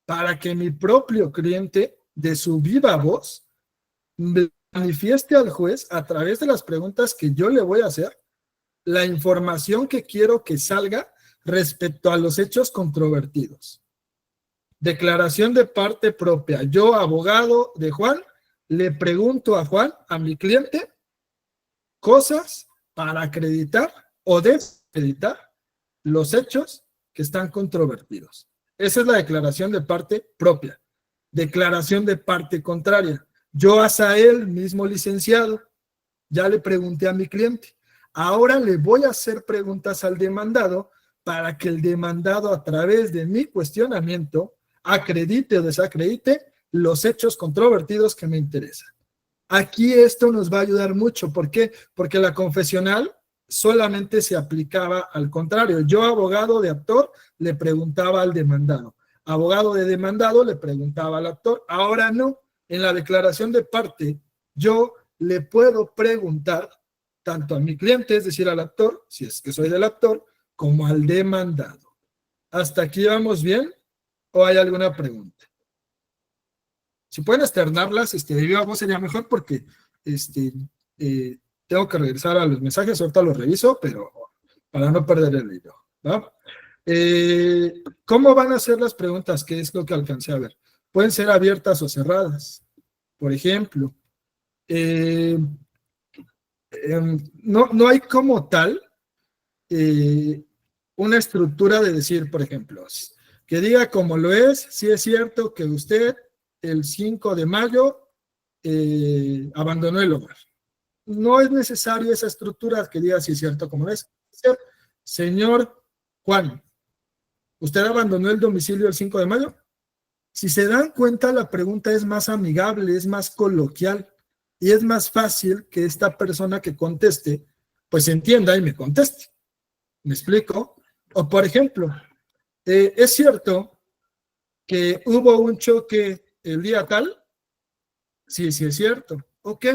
para que mi propio cliente, de su viva voz, manifieste al juez, a través de las preguntas que yo le voy a hacer, la información que quiero que salga respecto a los hechos controvertidos. Declaración de parte propia. Yo, abogado de Juan, le pregunto a Juan, a mi cliente, cosas para acreditar o desacreditar los hechos que están controvertidos. Esa es la declaración de parte propia. Declaración de parte contraria. Yo, Asael, mismo licenciado, ya le pregunté a mi cliente. Ahora le voy a hacer preguntas al demandado para que el demandado, a través de mi cuestionamiento, acredite o desacredite los hechos controvertidos que me interesan. Aquí esto nos va a ayudar mucho. ¿Por qué? Porque la confesional solamente se aplicaba al contrario. Yo, abogado de actor, le preguntaba al demandado. Abogado de demandado le preguntaba al actor. Ahora no. En la declaración de parte, yo le puedo preguntar tanto a mi cliente, es decir, al actor, si es que soy del actor, como al demandado. ¿Hasta aquí vamos bien? ¿O hay alguna pregunta? Si pueden externarlas, de viva voz sería mejor porque tengo que regresar a los mensajes, ahorita los reviso, pero para no perder el hilo, ¿va? ¿Cómo van a ser las preguntas? ¿Qué es lo que alcancé a ver? Pueden ser abiertas o cerradas. Por ejemplo, no hay como tal una estructura de decir, por ejemplo, que diga como lo es, si es cierto que usted el 5 de mayo abandonó el hogar. No es necesario esa estructura que diga si es cierto como lo es. Señor Juan, ¿usted abandonó el domicilio el 5 de mayo? Si se dan cuenta, la pregunta es más amigable, es más coloquial y es más fácil que esta persona que conteste, pues entienda y me conteste. ¿Me explico? O por ejemplo, ¿es cierto que hubo un choque el día tal? Sí, sí es cierto. Ok.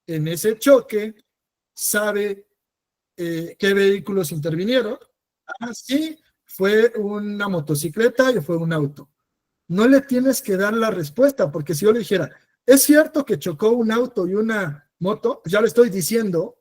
En ese choque, ¿sabe qué vehículos intervinieron? Ah, sí, fue una motocicleta y fue un auto. No le tienes que dar la respuesta, porque si yo le dijera, ¿es cierto que chocó un auto y una moto? Pues ya le estoy diciendo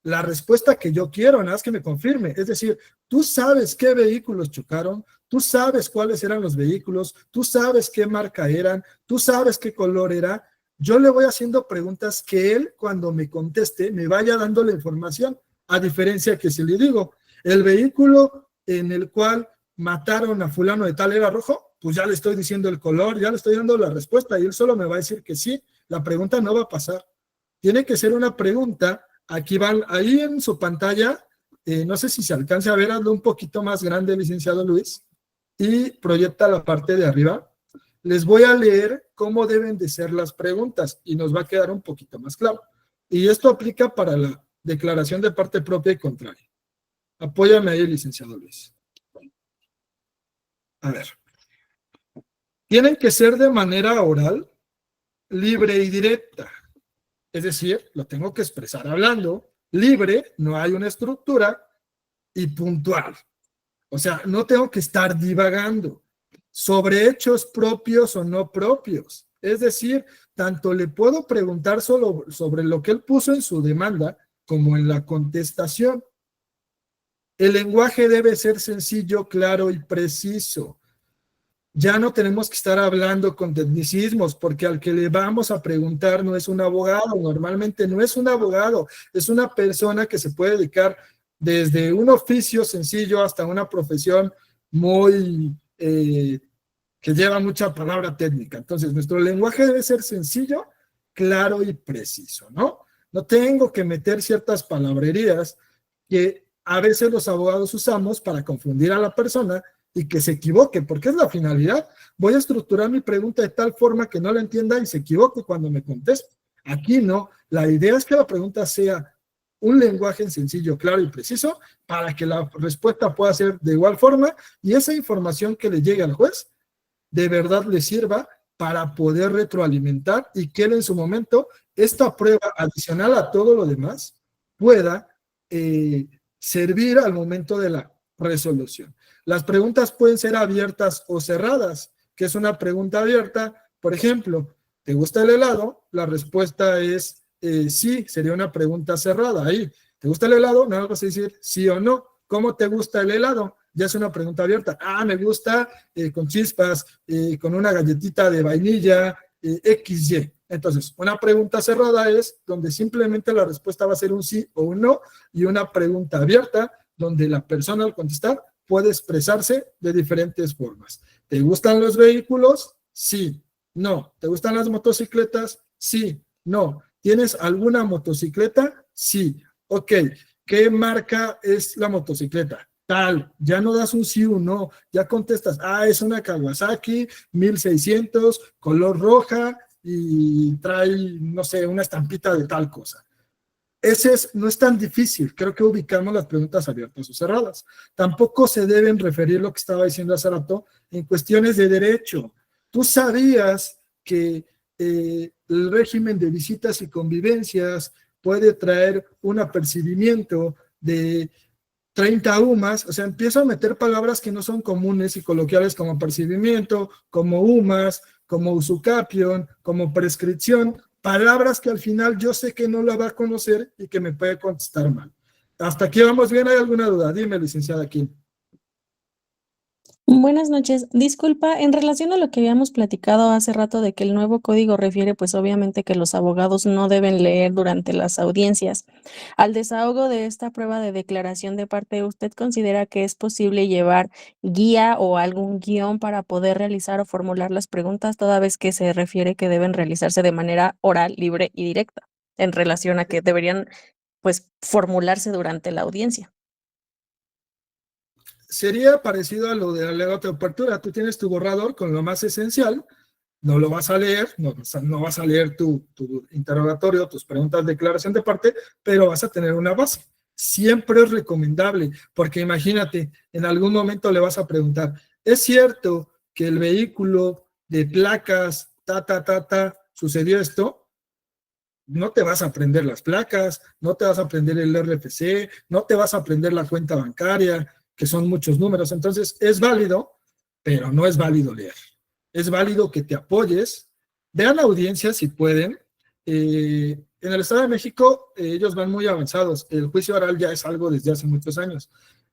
la respuesta que yo quiero, nada más que me confirme. Es decir, tú sabes qué vehículos chocaron, tú sabes cuáles eran los vehículos, tú sabes qué marca eran, tú sabes qué color era. Yo le voy haciendo preguntas que él, cuando me conteste, me vaya dando la información, a diferencia que si le digo, el vehículo en el cual mataron a fulano de tal era rojo, pues ya le estoy diciendo el color, ya le estoy dando la respuesta y él solo me va a decir que sí, la pregunta no va a pasar. Tiene que ser una pregunta. Aquí van, ahí en su pantalla, no sé si se alcance a ver, hazlo un poquito más grande, licenciado Luis, y proyecta la parte de arriba. Les voy a leer cómo deben de ser las preguntas y nos va a quedar un poquito más claro. Y esto aplica para la declaración de parte propia y contraria. Apóyame ahí, licenciado Luis. A ver. Tienen que ser de manera oral, libre y directa. Es decir, lo tengo que expresar hablando, libre, no hay una estructura, y puntual. O sea, no tengo que estar divagando sobre hechos propios o no propios. Es decir, tanto le puedo preguntar solo sobre lo que él puso en su demanda como en la contestación. El lenguaje debe ser sencillo, claro y preciso. Ya no tenemos que estar hablando con tecnicismos, porque al que le vamos a preguntar no es un abogado, normalmente no es un abogado, es una persona que se puede dedicar desde un oficio sencillo hasta una profesión muy que lleva mucha palabra técnica. Entonces, nuestro lenguaje debe ser sencillo, claro y preciso, ¿no? No tengo que meter ciertas palabrerías que a veces los abogados usamos para confundir a la persona y que se equivoque, porque es la finalidad. Voy a estructurar mi pregunta de tal forma que no la entienda y se equivoque cuando me conteste. Aquí no, la idea es que la pregunta sea un lenguaje sencillo, claro y preciso, para que la respuesta pueda ser de igual forma y esa información que le llegue al juez de verdad le sirva para poder retroalimentar y que él en su momento, esta prueba adicional a todo lo demás, pueda servir al momento de la resolución. Las preguntas pueden ser abiertas o cerradas, que es una pregunta abierta. Por ejemplo, ¿te gusta el helado? La respuesta es sí, sería una pregunta cerrada. Ahí, ¿te gusta el helado? Nada más decir sí o no. ¿Cómo te gusta el helado? Ya es una pregunta abierta. Ah, me gusta con chispas, con una galletita de vainilla, XY. Entonces, una pregunta cerrada es donde simplemente la respuesta va a ser un sí o un no, y una pregunta abierta donde la persona al contestar puede expresarse de diferentes formas. ¿Te gustan los vehículos? Sí, no. ¿Te gustan las motocicletas? Sí, no. ¿Tienes alguna motocicleta? Sí. Ok. ¿Qué marca es la motocicleta? Tal. Ya no das un sí o un no. Ya contestas, es una Kawasaki 1600, color roja y trae, no sé, una estampita de tal cosa. No es tan difícil, creo que ubicamos las preguntas abiertas o cerradas. Tampoco se deben referir lo que estaba diciendo hace rato en cuestiones de derecho. Tú sabías que el régimen de visitas y convivencias puede traer un apercibimiento de 30 UMAS, o sea, empiezo a meter palabras que no son comunes y coloquiales como apercibimiento, como UMAS, como usucapión, como prescripción, palabras que al final yo sé que no la va a conocer y que me puede contestar mal. ¿Hasta aquí vamos bien? ¿Hay alguna duda? Dime, licenciada Kim. Buenas noches. Disculpa, en relación a lo que habíamos platicado hace rato de que el nuevo código refiere, pues obviamente que los abogados no deben leer durante las audiencias. Al desahogo de esta prueba de declaración de parte, ¿usted considera que es posible llevar guía o algún guión para poder realizar o formular las preguntas, toda vez que se refiere que deben realizarse de manera oral, libre y directa, en relación a que deberían, pues, formularse durante la audiencia? Sería parecido a lo de la alegato de apertura. Tú tienes tu borrador con lo más esencial, no lo vas a leer, no vas a leer tu interrogatorio, tus preguntas de declaración de parte, pero vas a tener una base. Siempre es recomendable, porque imagínate, en algún momento le vas a preguntar, ¿es cierto que el vehículo de placas, sucedió esto? No te vas a aprender las placas, no te vas a aprender el RFC, no te vas a aprender la cuenta bancaria, que son muchos números. Entonces, es válido, pero no es válido leer. Es válido que te apoyes. Vean la audiencia si pueden. En el Estado de México, ellos van muy avanzados. El juicio oral ya es algo desde hace muchos años.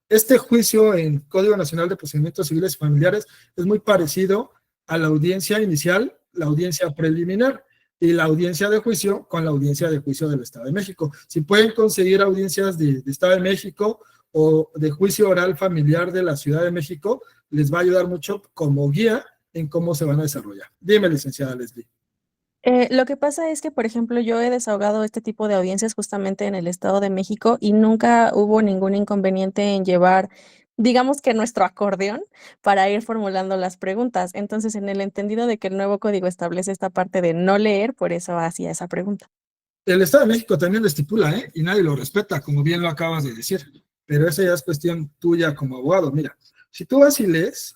Este juicio en Código Nacional de Procedimientos Civiles y Familiares es muy parecido a la audiencia inicial, la audiencia preliminar, y la audiencia de juicio con la audiencia de juicio del Estado de México. Si pueden conseguir audiencias de Estado de México o de juicio oral familiar de la Ciudad de México, les va a ayudar mucho como guía en cómo se van a desarrollar. Dime, licenciada Leslie. Lo que pasa es que, por ejemplo, yo he desahogado este tipo de audiencias justamente en el Estado de México y nunca hubo ningún inconveniente en llevar, digamos que nuestro acordeón para ir formulando las preguntas. Entonces, en el entendido de que el nuevo código establece esta parte de no leer, por eso hacía esa pregunta. El Estado de México también lo estipula, y nadie lo respeta, como bien lo acabas de decir. Pero esa ya es cuestión tuya como abogado. Mira, si tú vas y lees,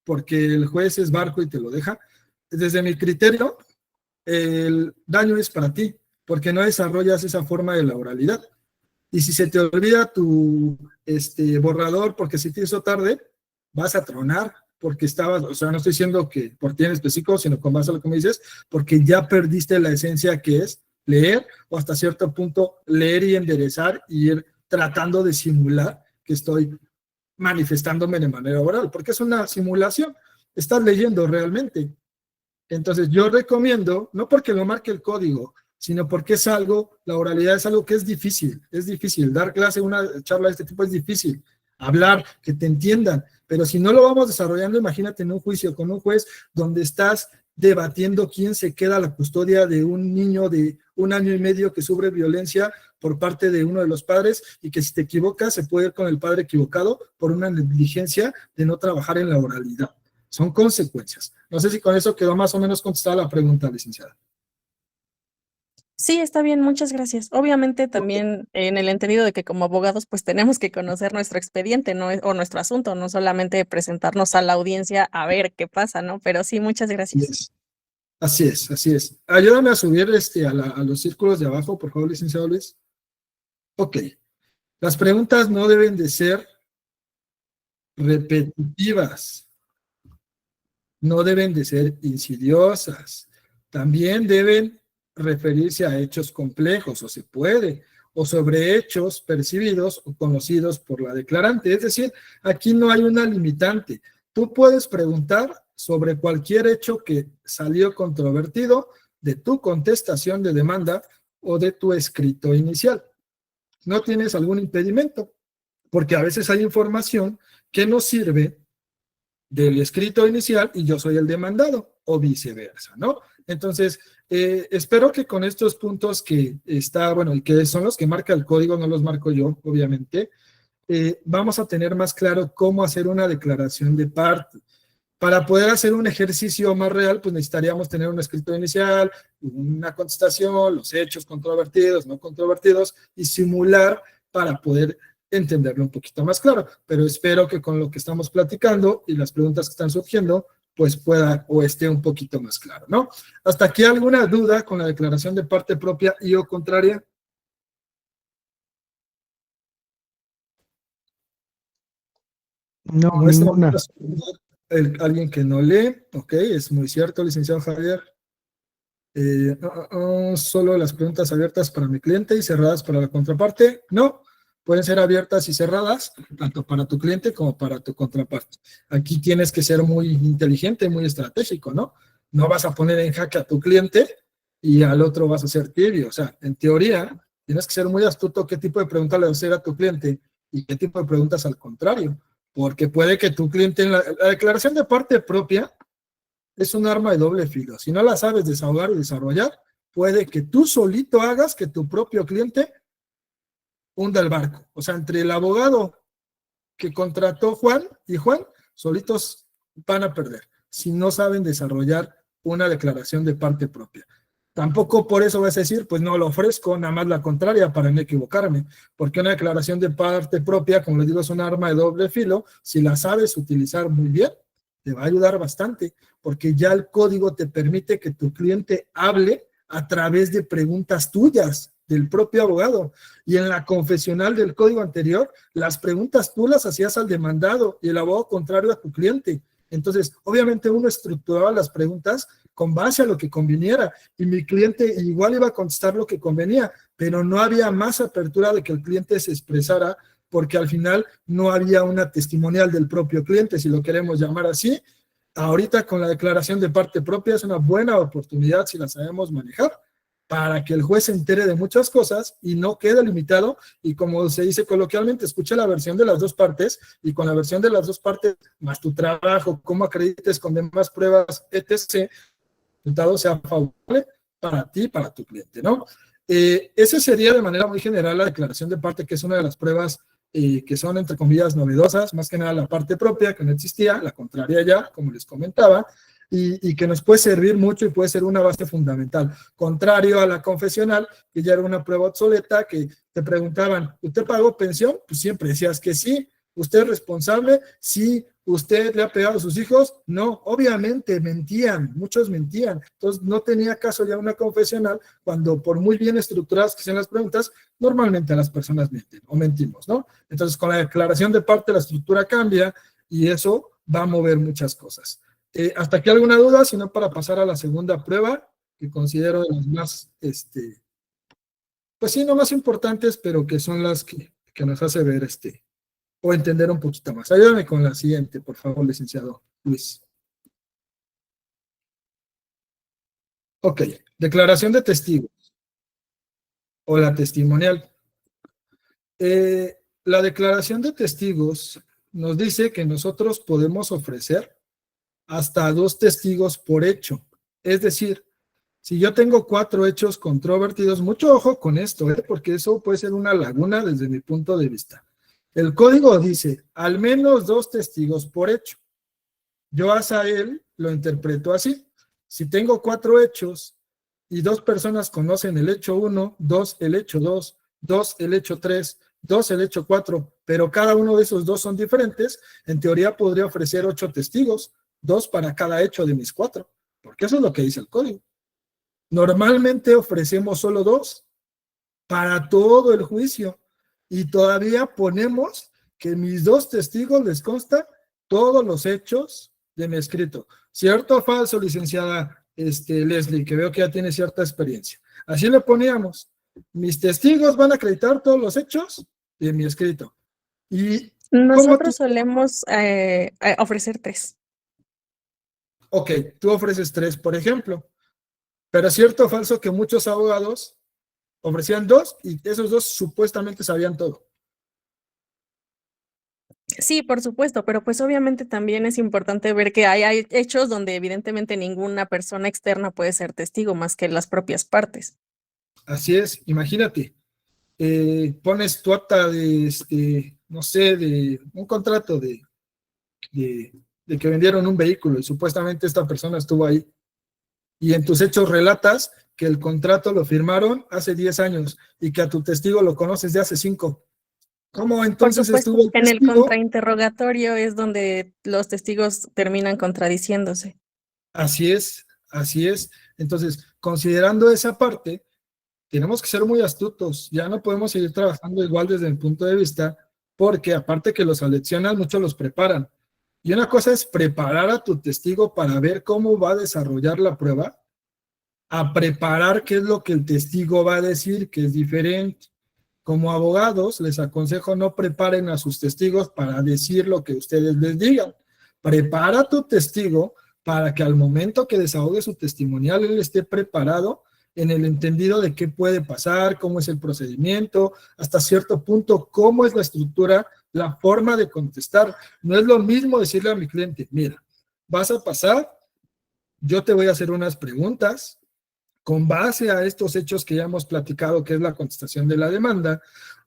porque el juez es barco y te lo deja, desde mi criterio, el daño es para ti, porque no desarrollas esa forma de la oralidad. Y si se te olvida tu borrador porque se te hizo tarde, vas a tronar porque estabas, o sea, no estoy diciendo que por ti en específico, sino con base a lo que me dices, porque ya perdiste la esencia que es leer, o hasta cierto punto leer y enderezar y ir tratando de simular que estoy manifestándome de manera oral, porque es una simulación, estás leyendo realmente. Entonces yo recomiendo, no porque lo marque el código, sino porque es algo, la oralidad es algo que es difícil, dar clase, una charla de este tipo es difícil, hablar, que te entiendan, pero si no lo vamos desarrollando, imagínate en un juicio con un juez donde estás debatiendo quién se queda a la custodia de un niño de 1 año y medio que sufre violencia por parte de uno de los padres y que si te equivocas se puede ir con el padre equivocado por una negligencia de no trabajar en la oralidad. Son consecuencias. No sé si con eso quedó más o menos contestada la pregunta, licenciada. Sí, está bien, muchas gracias. Obviamente también en el entendido de que como abogados pues tenemos que conocer nuestro expediente, ¿no? O nuestro asunto, no solamente presentarnos a la audiencia a ver qué pasa, ¿no? Pero sí, muchas gracias. Así es, así es. Ayúdame a subir a los círculos de abajo, por favor, licenciado Luis. Ok. Las preguntas no deben de ser repetitivas. No deben de ser insidiosas. También deben referirse a hechos complejos, o se puede, o sobre hechos percibidos o conocidos por la declarante. Es decir, aquí no hay una limitante. Tú puedes preguntar sobre cualquier hecho que salió controvertido de tu contestación de demanda o de tu escrito inicial. No tienes algún impedimento, porque a veces hay información que nos sirve del escrito inicial y yo soy el demandado, o viceversa, ¿no? Entonces, espero que con estos puntos que está, bueno, y que son los que marca el código, no los marco yo, obviamente, vamos a tener más claro cómo hacer una declaración de parte. Para poder hacer un ejercicio más real, pues necesitaríamos tener un escrito inicial, una contestación, los hechos controvertidos, no controvertidos, y simular para poder entenderlo un poquito más claro. Pero espero que con lo que estamos platicando y las preguntas que están surgiendo, pues pueda o esté un poquito más claro, ¿no? ¿Hasta aquí alguna duda con la declaración de parte propia y o contraria? No, Como ninguna. alguien que no lee, ok, es muy cierto, licenciado Javier. Solo las preguntas abiertas para mi cliente y cerradas para la contraparte. No, pueden ser abiertas y cerradas, tanto para tu cliente como para tu contraparte. Aquí tienes que ser muy inteligente, muy estratégico, ¿no? No vas a poner en jaque a tu cliente y al otro vas a ser tibio. O sea, en teoría, tienes que ser muy astuto qué tipo de preguntas le vas a hacer a tu cliente y qué tipo de preguntas al contrario. Porque puede que tu cliente, en la declaración de parte propia, es un arma de doble filo. Si no la sabes desahogar y desarrollar, puede que tú solito hagas que tu propio cliente hunda el barco. O sea, entre el abogado que contrató Juan y Juan, solitos van a perder si no saben desarrollar una declaración de parte propia. Tampoco por eso vas a decir, pues no lo ofrezco, nada más la contraria para no equivocarme, porque una declaración de parte propia, como les digo, es un arma de doble filo. Si la sabes utilizar muy bien, te va a ayudar bastante, porque ya el código te permite que tu cliente hable a través de preguntas tuyas, del propio abogado. Y en la confesional del código anterior, las preguntas tú las hacías al demandado y el abogado contrario a tu cliente. Entonces, obviamente uno estructuraba las preguntas con base a lo que conviniera, y mi cliente igual iba a contestar lo que convenía, pero no había más apertura de que el cliente se expresara, porque al final no había una testimonial del propio cliente, si lo queremos llamar así. Ahorita con la declaración de parte propia es una buena oportunidad, si la sabemos manejar, para que el juez se entere de muchas cosas y no quede limitado, y como se dice coloquialmente, escuche la versión de las dos partes, y con la versión de las dos partes, más tu trabajo, cómo acredites con demás pruebas, etc., el resultado sea favorable para ti y para tu cliente, ¿no? Ese sería de manera muy general la declaración de parte, que es una de las pruebas que son, entre comillas, novedosas, más que nada la parte propia, que no existía, la contraria ya, como les comentaba, y que nos puede servir mucho y puede ser una base fundamental. Contrario a la confesional, que ya era una prueba obsoleta, que te preguntaban, ¿usted pagó pensión? Pues siempre decías que sí. ¿Usted es responsable? Sí. ¿Usted le ha pegado a sus hijos? No, obviamente mentían, muchos mentían. Entonces no tenía caso ya una confesional, cuando por muy bien estructuradas que sean las preguntas, normalmente las personas mienten o mentimos, ¿no? Entonces con la declaración de parte la estructura cambia y eso va a mover muchas cosas. ¿Hasta aquí alguna duda? Si no, para pasar a la segunda prueba, que considero de las más, pues sí, no más importantes, pero que son las que nos hace ver o entender un poquito más. Ayúdame con la siguiente, por favor, licenciado Luis. Ok, declaración de testigos o la testimonial. La declaración de testigos nos dice que nosotros podemos ofrecer hasta 2 testigos por hecho. Es decir, si yo tengo 4 hechos controvertidos, mucho ojo con esto, porque eso puede ser una laguna desde mi punto de vista. El código dice, al menos 2 testigos por hecho. Yo a él lo interpreto así. Si tengo 4 hechos y 2 personas conocen el hecho 1, 2 el hecho 2, 2 el hecho 3, 2 el hecho 4, pero cada uno de esos 2 son diferentes, en teoría podría ofrecer 8 testigos, 2 para cada hecho de mis 4, porque eso es lo que dice el código. Normalmente ofrecemos solo 2 para todo el juicio, y todavía ponemos que mis 2 testigos les consta todos los hechos de mi escrito. ¿Cierto o falso, licenciada Leslie, que veo que ya tiene cierta experiencia? Así le poníamos. Mis testigos van a acreditar todos los hechos de mi escrito. Y nosotros solemos ofrecer 3. Ok, tú ofreces 3, por ejemplo. Pero es cierto o falso que muchos abogados ofrecían 2 y esos 2 supuestamente sabían todo. Sí, por supuesto, pero pues obviamente también es importante ver que hay hechos donde evidentemente ninguna persona externa puede ser testigo más que las propias partes. Así es, imagínate, pones tu acta de, no sé, de un contrato de que vendieron un vehículo y supuestamente esta persona estuvo ahí. Y en tus hechos relatas que el contrato lo firmaron hace 10 años y que a tu testigo lo conoces de hace 5. ¿Cómo entonces estuvo el en el testigo? contrainterrogatorio es donde los testigos terminan contradiciéndose. Así es, así es. Entonces, considerando esa parte, tenemos que ser muy astutos. Ya no podemos seguir trabajando igual desde el punto de vista, porque aparte que los seleccionan, muchos los preparan. Y una cosa es preparar a tu testigo para ver cómo va a desarrollar la prueba, a preparar qué es lo que el testigo va a decir, que es diferente. Como abogados, les aconsejo no preparen a sus testigos para decir lo que ustedes les digan. Prepara a tu testigo para que al momento que desahogue su testimonial, él esté preparado en el entendido de qué puede pasar, cómo es el procedimiento, hasta cierto punto, cómo es la estructura, la forma de contestar. No es lo mismo decirle a mi cliente, mira, vas a pasar, yo te voy a hacer unas preguntas, con base a estos hechos que ya hemos platicado, que es la contestación de la demanda,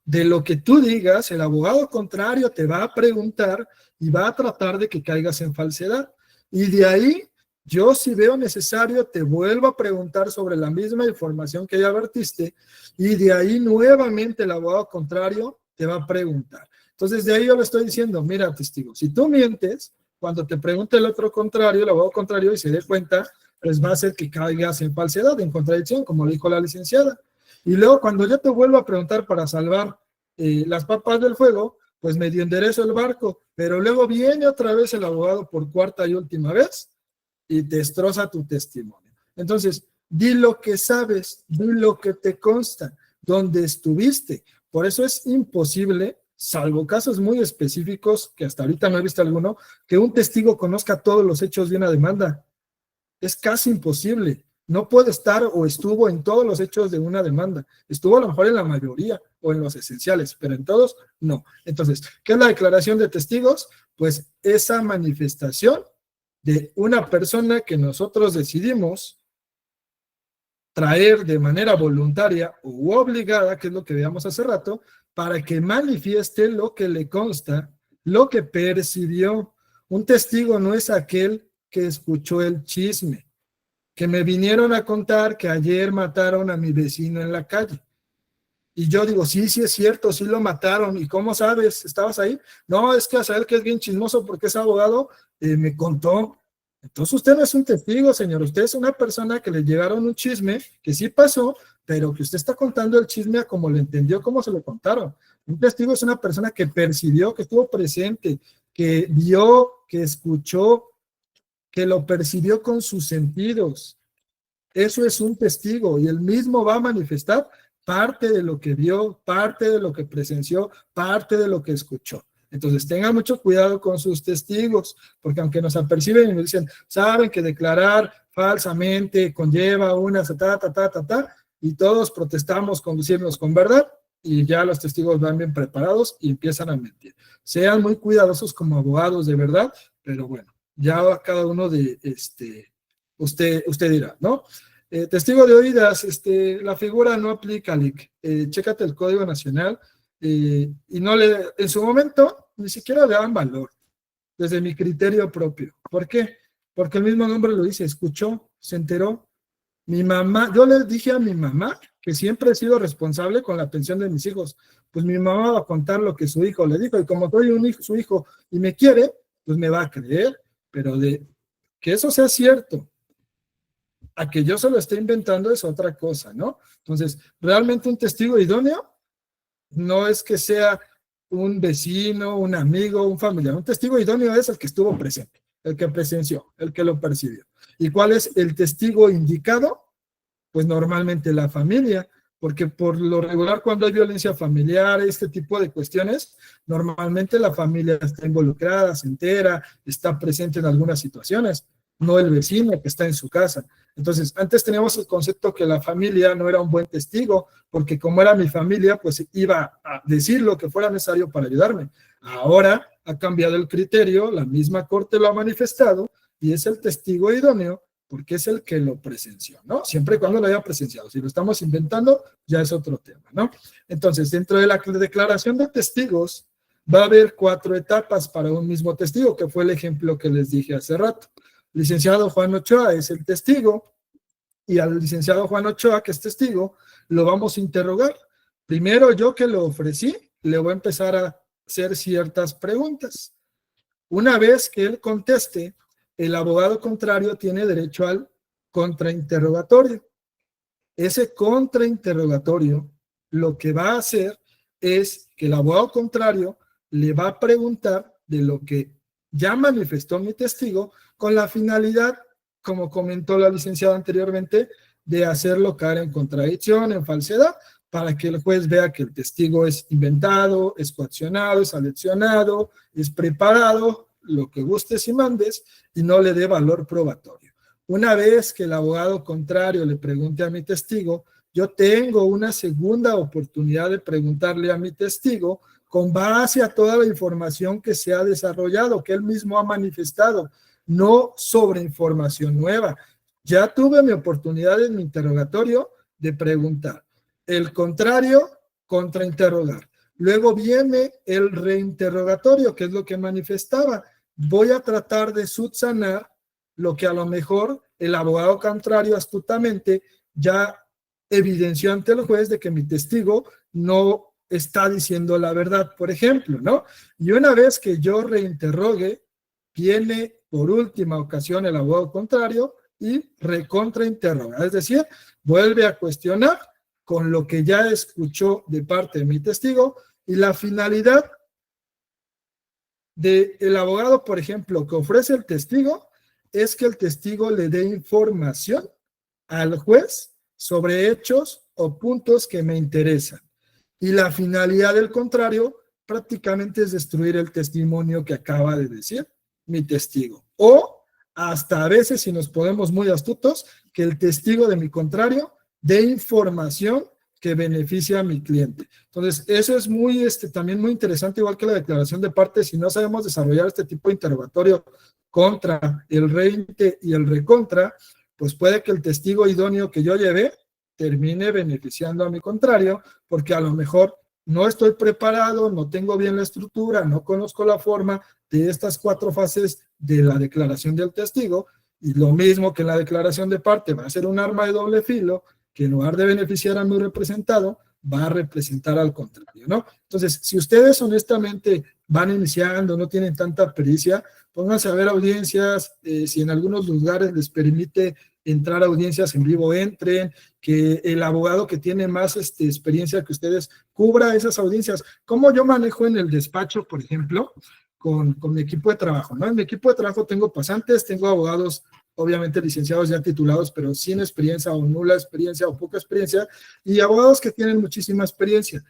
de lo que tú digas, el abogado contrario te va a preguntar y va a tratar de que caigas en falsedad. Y de ahí, yo si veo necesario, te vuelvo a preguntar sobre la misma información que ya vertiste, y de ahí nuevamente el abogado contrario te va a preguntar. Entonces, de ahí yo le estoy diciendo, mira, testigo, si tú mientes, cuando te pregunte el otro contrario, el abogado contrario, y se dé cuenta, pues va a hacer que caigas en falsedad, en contradicción, como dijo la licenciada. Y luego, cuando yo te vuelvo a preguntar para salvar las papas del fuego, pues medio enderezo el barco, pero luego viene otra vez el abogado por cuarta y última vez y destroza tu testimonio. Entonces, di lo que sabes, di lo que te consta, dónde estuviste. Por eso es imposible, salvo casos muy específicos, que hasta ahorita no he visto alguno, que un testigo conozca todos los hechos de una demanda. Es casi imposible. No puede estar o estuvo en todos los hechos de una demanda. Estuvo a lo mejor en la mayoría o en los esenciales, pero en todos no. Entonces, ¿qué es la declaración de testigos? Pues esa manifestación de una persona que nosotros decidimos traer de manera voluntaria u obligada, que es lo que veíamos hace rato, para que manifieste lo que le consta, lo que percibió. Un testigo no es aquel que escuchó el chisme, que me vinieron a contar que ayer mataron a mi vecino en la calle. Y yo digo, sí, sí es cierto, sí lo mataron. ¿Y cómo sabes? ¿Estabas ahí? No, es que a saber que es bien chismoso porque es abogado, me contó. Entonces usted no es un testigo, señor. Usted es una persona que le llegaron un chisme que sí pasó, pero que usted está contando el chisme a como lo entendió, cómo se lo contaron. Un testigo es una persona que percibió, que estuvo presente, que vio, que escuchó, que lo percibió con sus sentidos. Eso es un testigo y él mismo va a manifestar parte de lo que vio, parte de lo que presenció, parte de lo que escuchó. Entonces tengan mucho cuidado con sus testigos, porque aunque nos aperciben y nos dicen, saben que declarar falsamente conlleva una y todos protestamos conducirnos con verdad, y ya los testigos van bien preparados y empiezan a mentir. Sean muy cuidadosos como abogados de verdad, pero bueno, ya cada uno de usted dirá, ¿no? Testigo de oídas, la figura no aplica, Lic. Chécate el Código Nacional y no en su momento ni siquiera le dan valor, desde mi criterio propio. ¿Por qué? Porque el mismo nombre lo dice, escuchó, se enteró. Mi mamá, yo le dije a mi mamá que siempre he sido responsable con la pensión de mis hijos. Pues mi mamá va a contar lo que su hijo le dijo, y como soy su hijo y me quiere, pues me va a creer, pero de que eso sea cierto a que yo se lo esté inventando es otra cosa, ¿no? Entonces, realmente un testigo idóneo no es que sea un vecino, un amigo, un familiar. Un testigo idóneo es el que estuvo presente, el que presenció, el que lo percibió. ¿Y cuál es el testigo indicado? Pues normalmente la familia, porque por lo regular cuando hay violencia familiar, este tipo de cuestiones, normalmente la familia está involucrada, se entera, está presente en algunas situaciones, no el vecino que está en su casa. Entonces, antes teníamos el concepto que la familia no era un buen testigo, porque como era mi familia, pues iba a decir lo que fuera necesario para ayudarme. Ahora ha cambiado el criterio, la misma corte lo ha manifestado, y es el testigo idóneo, porque es el que lo presenció, ¿no? Siempre y cuando lo haya presenciado. Si lo estamos inventando, ya es otro tema, ¿no? Entonces, dentro de la declaración de testigos, va a haber 4 etapas para un mismo testigo, que fue el ejemplo que les dije hace rato. Licenciado Juan Ochoa es el testigo, y al licenciado Juan Ochoa, que es testigo, lo vamos a interrogar. Primero, yo que lo ofrecí, le voy a empezar a hacer ciertas preguntas. Una vez que él conteste, el abogado contrario tiene derecho al contrainterrogatorio. Ese contrainterrogatorio lo que va a hacer es que el abogado contrario le va a preguntar de lo que ya manifestó mi testigo con la finalidad, como comentó la licenciada anteriormente, de hacerlo caer en contradicción, en falsedad, para que el juez vea que el testigo es inventado, es coaccionado, es aleccionado, es preparado, lo que gustes y mandes, y no le dé valor probatorio. Una vez que el abogado contrario le pregunte a mi testigo, yo tengo una segunda oportunidad de preguntarle a mi testigo con base a toda la información que se ha desarrollado, que él mismo ha manifestado, no sobre información nueva. Ya tuve mi oportunidad en mi interrogatorio de preguntar. El contrario, contrainterrogar. Luego viene el reinterrogatorio, que es lo que manifestaba. Voy a tratar de subsanar lo que a lo mejor el abogado contrario astutamente ya evidenció ante el juez de que mi testigo no está diciendo la verdad, por ejemplo, ¿no? Y una vez que yo reinterrogue, viene por última ocasión el abogado contrario y recontrainterroga, es decir, vuelve a cuestionar con lo que ya escuchó de parte de mi testigo y la finalidad del abogado, por ejemplo, que ofrece el testigo es que el testigo le dé información al juez sobre hechos o puntos que me interesan. Y la finalidad del contrario prácticamente es destruir el testimonio que acaba de decir mi testigo. O hasta a veces, si nos ponemos muy astutos, que el testigo de mi contrario dé información que beneficia a mi cliente. Entonces, eso es muy, también muy interesante, igual que la declaración de parte. Si no sabemos desarrollar este tipo de interrogatorio contra el reinte y el recontra, pues puede que el testigo idóneo que yo llevé termine beneficiando a mi contrario, porque a lo mejor no estoy preparado, no tengo bien la estructura, no conozco la forma de estas 4 fases de la declaración del testigo, y lo mismo que en la declaración de parte va a ser un arma de doble filo, que en lugar de beneficiar a mi representado, va a representar al contrario, ¿no? Entonces, si ustedes honestamente van iniciando, no tienen tanta pericia, pónganse a ver audiencias, si en algunos lugares les permite entrar a audiencias en vivo, entren, que el abogado que tiene más experiencia que ustedes cubra esas audiencias. ¿Cómo yo manejo en el despacho, por ejemplo, con mi equipo de trabajo, ¿no? En mi equipo de trabajo tengo pasantes, tengo abogados, obviamente licenciados ya titulados, pero sin experiencia o nula experiencia o poca experiencia, y abogados que tienen muchísima experiencia.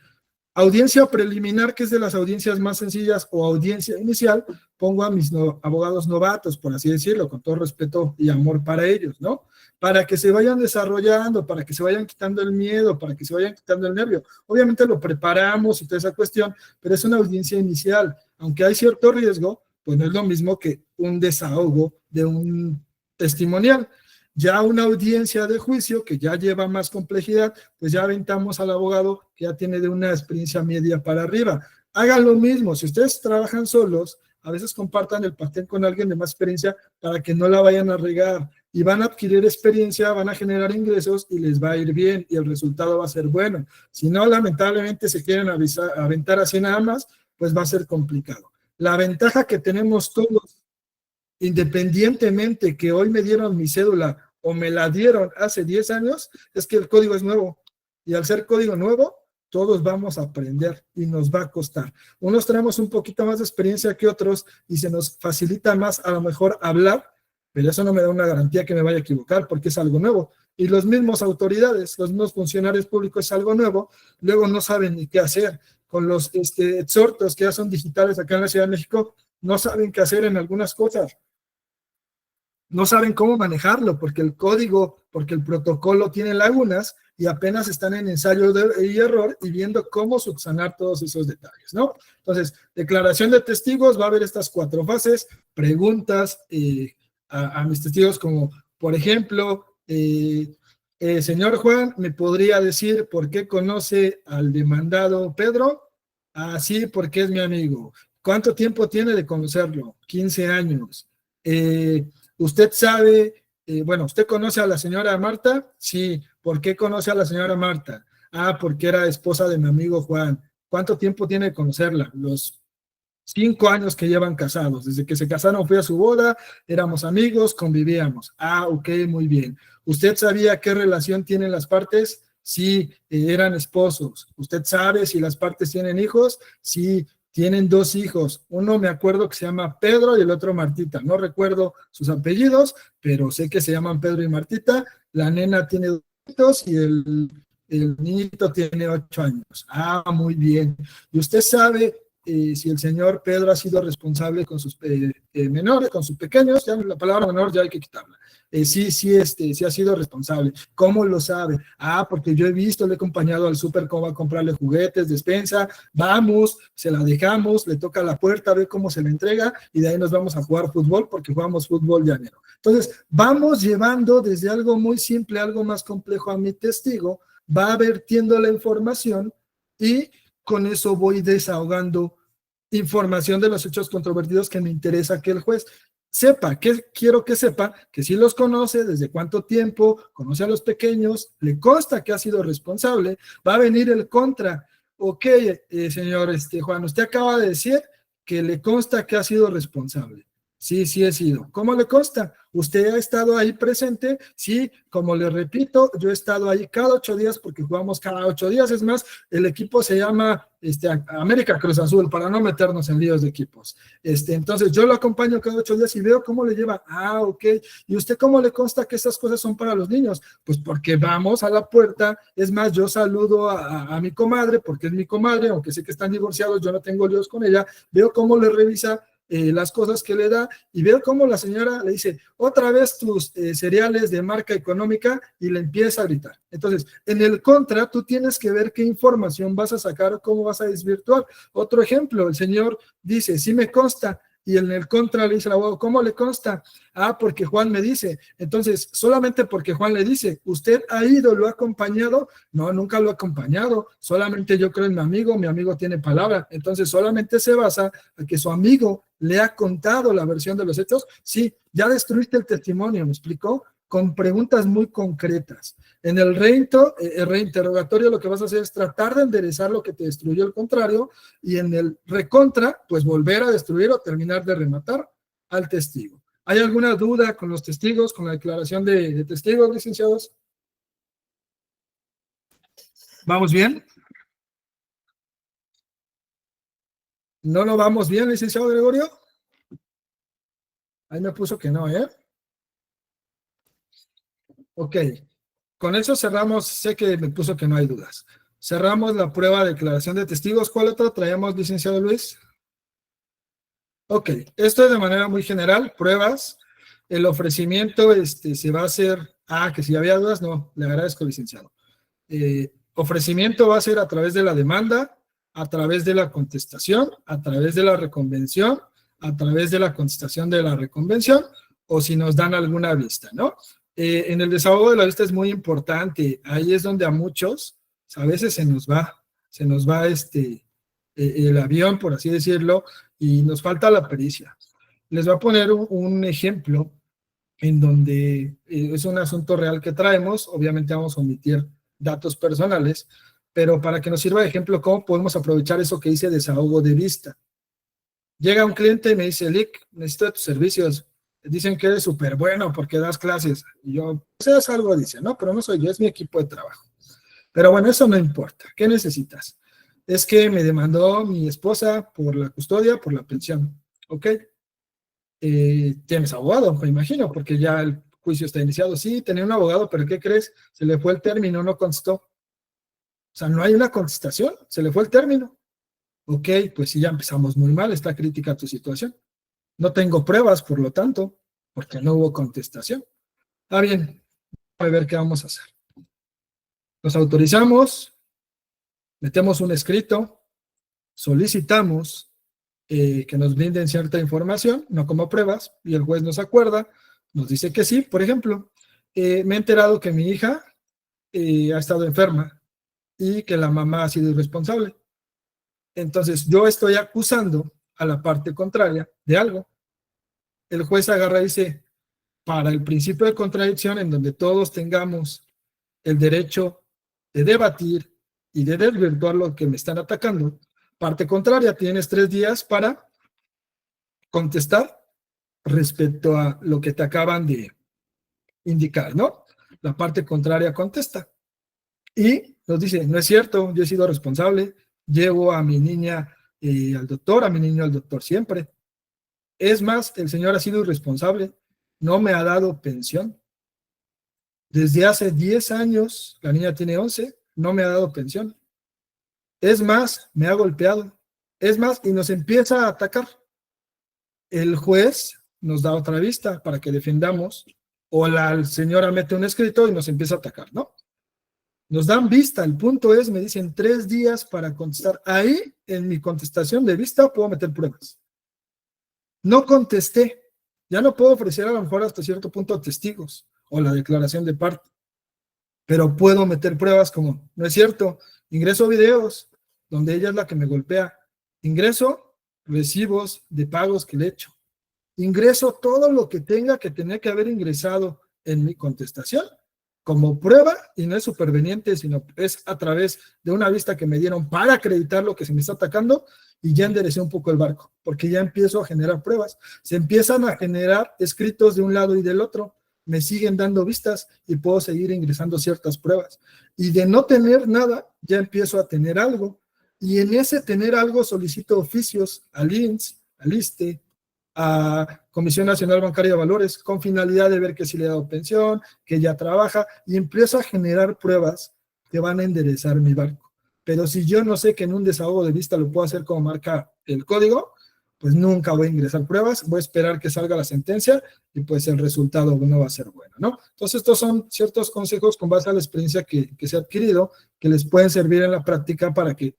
Audiencia preliminar, que es de las audiencias más sencillas, o audiencia inicial, pongo a mis abogados novatos, por así decirlo, con todo respeto y amor para ellos, ¿no? Para que se vayan desarrollando, para que se vayan quitando el miedo, para que se vayan quitando el nervio. Obviamente lo preparamos y toda esa cuestión, pero es una audiencia inicial. Aunque hay cierto riesgo, pues no es lo mismo que un desahogo de un testimonial. Ya una audiencia de juicio que ya lleva más complejidad, pues ya aventamos al abogado que ya tiene de una experiencia media para arriba. Hagan lo mismo, si ustedes trabajan solos, a veces compartan el pastel con alguien de más experiencia para que no la vayan a regar, y van a adquirir experiencia, van a generar ingresos y les va a ir bien y el resultado va a ser bueno. Si no, lamentablemente se quieren aventar así nada más, pues va a ser complicado. La ventaja que tenemos todos, independientemente que hoy me dieron mi cédula o me la dieron hace 10 años, es que el código es nuevo. Y al ser código nuevo, todos vamos a aprender y nos va a costar. Unos tenemos un poquito más de experiencia que otros y se nos facilita más a lo mejor hablar, pero eso no me da una garantía que me vaya a equivocar porque es algo nuevo. Y los mismos autoridades, los mismos funcionarios públicos es algo nuevo, luego no saben ni qué hacer. Con los exhortos que ya son digitales acá en la Ciudad de México, no saben qué hacer en algunas cosas. No saben cómo manejarlo porque el código, porque el protocolo tiene lagunas y apenas están en ensayo y error y viendo cómo subsanar todos esos detalles, ¿no? Entonces, declaración de testigos, va a haber estas 4 fases, preguntas a mis testigos como, por ejemplo, señor Juan, ¿me podría decir por qué conoce al demandado Pedro? Ah, sí, porque es mi amigo. ¿Cuánto tiempo tiene de conocerlo? 15 años. ¿Usted sabe, usted conoce a la señora Marta? Sí. ¿Por qué conoce a la señora Marta? Ah, porque era esposa de mi amigo Juan. ¿Cuánto tiempo tiene de conocerla? Los 5 años que llevan casados. Desde que se casaron fui a su boda, éramos amigos, convivíamos. Ah, ok, muy bien. ¿Usted sabía qué relación tienen las partes? Sí, eran esposos. ¿Usted sabe si las partes tienen hijos? Sí, tienen 2 hijos, uno me acuerdo que se llama Pedro y el otro Martita, no recuerdo sus apellidos, pero sé que se llaman Pedro y Martita, la nena tiene 2 años y el niñito tiene 8 años. Ah, muy bien. ¿Y usted sabe si el señor Pedro ha sido responsable con sus menores, con sus pequeños? Ya la palabra menor ya hay que quitarla. Sí ha sido responsable. ¿Cómo lo sabe? Ah, porque yo he visto, le he acompañado al súper cómo va a comprarle juguetes, despensa, vamos, se la dejamos, le toca la puerta, ve cómo se le entrega y de ahí nos vamos a jugar fútbol porque jugamos fútbol llanero. Entonces, vamos llevando desde algo muy simple, algo más complejo a mi testigo, va vertiendo la información y con eso voy desahogando información de los hechos controvertidos que me interesa que el juez sepa, que quiero que sepa que sí los conoce, desde cuánto tiempo, conoce a los pequeños, le consta que ha sido responsable, va a venir el contra. Ok, señor Juan, usted acaba de decir que le consta que ha sido responsable. Sí, sí he sido. ¿Cómo le consta? ¿Usted ha estado ahí presente? Sí, como le repito, yo he estado ahí cada 8 días porque jugamos cada 8 días. Es más, el equipo se llama América Cruz Azul, para no meternos en líos de equipos. Entonces, yo lo acompaño cada 8 días y veo cómo le lleva. Ah, ok. ¿Y usted cómo le consta que esas cosas son para los niños? Pues porque vamos a la puerta. Es más, yo saludo a mi comadre, porque es mi comadre, aunque sé que están divorciados, yo no tengo líos con ella. Veo cómo le revisa las cosas que le da y veo cómo la señora le dice, otra vez tus cereales de marca económica, y le empieza a gritar. Entonces, en el contra, tú tienes que ver qué información vas a sacar, cómo vas a desvirtuar. Otro ejemplo, el señor dice, sí me consta, y en el contra le dice el abogado, ¿cómo le consta? Ah, porque Juan me dice. Entonces, solamente porque Juan le dice, ¿usted ha ido, lo ha acompañado? No, nunca lo ha acompañado, solamente yo creo en mi amigo tiene palabra. Entonces, solamente se basa en que su amigo le ha contado la versión de los hechos. Sí, ya destruiste el testimonio, ¿me explicó? Con preguntas muy concretas. En el reinterrogatorio lo que vas a hacer es tratar de enderezar lo que te destruyó el contrario, y en el recontra, pues volver a destruir o terminar de rematar al testigo. ¿Hay alguna duda con los testigos, con la declaración de testigos, licenciados? ¿Vamos bien? ¿No lo vamos bien, licenciado Gregorio? Ahí me puso que no, ¿eh? Ok, con eso cerramos, sé que me puso que no hay dudas. Cerramos la prueba de declaración de testigos. ¿Cuál otra traemos, licenciado Luis? Ok, esto es de manera muy general, pruebas. El ofrecimiento se va a hacer, que si había dudas, no, le agradezco, licenciado. Ofrecimiento va a ser a través de la demanda, a través de la contestación, a través de la reconvención, a través de la contestación de la reconvención, o si nos dan alguna vista, ¿no? En el desahogo de la vista es muy importante, ahí es donde a muchos, a veces se nos va el avión, por así decirlo, y nos falta la pericia. Les voy a poner un ejemplo en donde es un asunto real que traemos, obviamente vamos a omitir datos personales, pero para que nos sirva de ejemplo, ¿cómo podemos aprovechar eso que dice desahogo de vista? Llega un cliente y me dice, Lick, necesito tus servicios. Dicen que eres súper bueno porque das clases. Y yo, pues es algo, dice, no, pero no soy yo, es mi equipo de trabajo. Pero bueno, eso no importa. ¿Qué necesitas? Es que me demandó mi esposa por la custodia, por la pensión. ¿Ok? Tienes abogado, me imagino, porque ya el juicio está iniciado. Sí, tenía un abogado, pero ¿qué crees? Se le fue el término, no contestó. O sea, no hay una contestación, se le fue el término. Ok, pues sí, ya empezamos muy mal, está crítica tu situación. No tengo pruebas, por lo tanto, porque no hubo contestación. Está bien, a ver qué vamos a hacer. Nos autorizamos, metemos un escrito, solicitamos que nos brinden cierta información, no como pruebas, y el juez nos acuerda, nos dice que sí. Por ejemplo, me he enterado que mi hija ha estado enferma y que la mamá ha sido irresponsable. Entonces, yo estoy acusando a la parte contraria de algo. El juez agarra y dice, para el principio de contradicción, en donde todos tengamos el derecho de debatir y de desvirtuar lo que me están atacando, parte contraria, tienes 3 días para contestar respecto a lo que te acaban de indicar, ¿no? La parte contraria contesta. Y nos dice, no es cierto, yo he sido responsable, llevo a mi niña al doctor, a mi niño al doctor siempre. Es más, el señor ha sido irresponsable, no me ha dado pensión. Desde hace 10 años, la niña tiene 11, no me ha dado pensión. Es más, me ha golpeado. Es más, y nos empieza a atacar. El juez nos da otra vista para que defendamos, o la señora mete un escrito y nos empieza a atacar, ¿no? Nos dan vista, el punto es, me dicen 3 días para contestar. Ahí, en mi contestación de vista, puedo meter pruebas. No contesté, ya no puedo ofrecer a lo mejor hasta cierto punto testigos, o la declaración de parte, pero puedo meter pruebas como, no es cierto, ingreso videos, donde ella es la que me golpea, ingreso recibos de pagos que le he hecho, ingreso todo lo que tenga que tener que haber ingresado en mi contestación, como prueba, y no es superveniente, sino es a través de una vista que me dieron para acreditar lo que se me está atacando, y ya enderecé un poco el barco, porque ya empiezo a generar pruebas, se empiezan a generar escritos de un lado y del otro, me siguen dando vistas y puedo seguir ingresando ciertas pruebas, y de no tener nada, ya empiezo a tener algo, y en ese tener algo solicito oficios al INSS, al ISSSTE, a Comisión Nacional Bancaria de Valores, con finalidad de ver que si le he dado pensión, que ya trabaja, y empiezo a generar pruebas que van a enderezar mi barco. Pero si yo no sé que en un desahogo de vista lo puedo hacer como marca el código, pues nunca voy a ingresar pruebas, voy a esperar que salga la sentencia y pues el resultado no va a ser bueno, ¿no? Entonces estos son ciertos consejos con base a la experiencia que se ha adquirido, que les pueden servir en la práctica para que,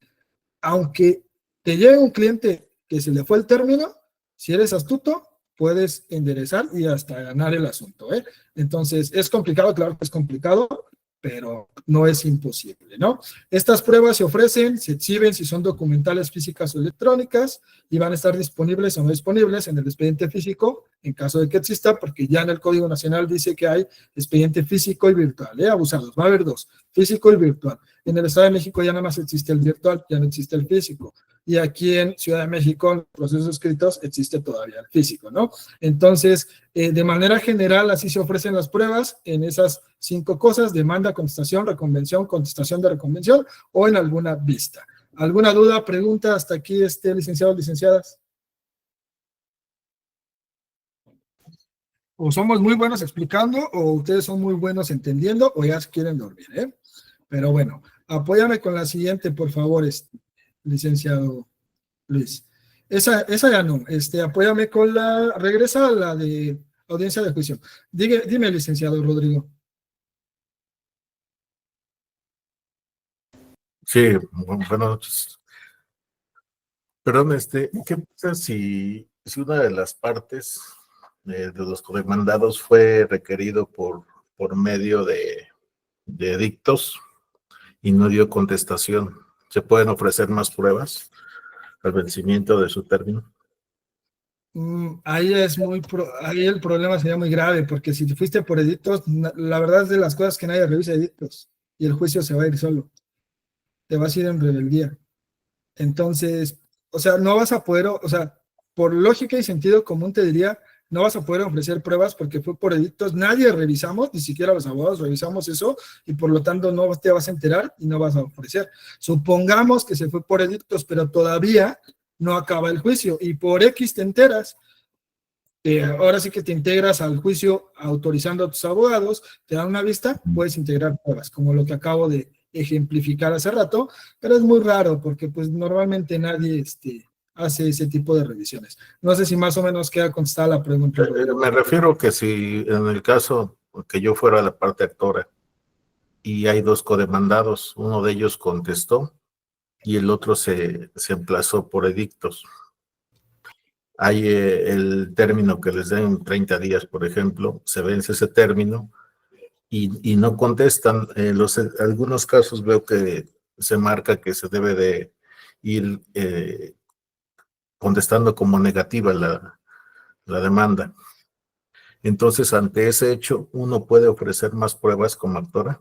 aunque te llegue un cliente que se le fue el término, si eres astuto, puedes enderezar y hasta ganar el asunto, ¿eh? Entonces, ¿es complicado? Claro que es complicado, pero no es imposible, ¿no? Estas pruebas se ofrecen, se exhiben si son documentales, físicas o electrónicas, y van a estar disponibles o no disponibles en el expediente físico, en caso de que exista, porque ya en el Código Nacional dice que hay expediente físico y virtual, abusados, va a haber 2, físico y virtual. En el Estado de México ya nada más existe el virtual, ya no existe el físico. Y aquí en Ciudad de México, en procesos escritos, existe todavía el físico, ¿no? Entonces, de manera general, así se ofrecen las pruebas en esas 5 cosas: demanda, contestación, reconvención, contestación de reconvención, o en alguna vista. ¿Alguna duda, pregunta hasta aquí, licenciados, licenciadas? O somos muy buenos explicando, o ustedes son muy buenos entendiendo, o ya se quieren dormir, ¿eh? Pero bueno, apóyame con la siguiente, por favor, licenciado Luis. Esa ya no, apóyame con regresa a la de audiencia de juicio. Dime, licenciado Rodrigo. Sí, buenas noches. Perdón, ¿qué pasa si una de las partes de los codemandados fue requerido por medio de edictos y no dio contestación? ¿Se pueden ofrecer más pruebas al vencimiento de su término? Ahí ahí el problema sería muy grave, porque si te fuiste por edictos, la verdad es de las cosas que nadie revisa edictos, y el juicio se va a ir solo. Te vas a ir en rebeldía. Entonces, o sea, no vas a poder, o sea, por lógica y sentido común te diría, no vas a poder ofrecer pruebas porque fue por edictos, nadie revisamos, ni siquiera los abogados revisamos eso, y por lo tanto no te vas a enterar y no vas a ofrecer. Supongamos que se fue por edictos, pero todavía no acaba el juicio, y por X te enteras. Ahora sí que te integras al juicio autorizando a tus abogados, te dan una vista, puedes integrar pruebas, como lo que acabo de ejemplificar hace rato, pero es muy raro porque pues normalmente nadie hace ese tipo de revisiones. No sé si más o menos queda contestada la pregunta. Me refiero que si en el caso que yo fuera la parte actora y hay 2 codemandados, uno de ellos contestó y el otro se emplazó por edictos. Hay el término que les den 30 días, por ejemplo, se vence ese término y no contestan. Algunos casos veo que se marca que se debe de ir contestando como negativa la demanda. Entonces, ante ese hecho, ¿uno puede ofrecer más pruebas como actora?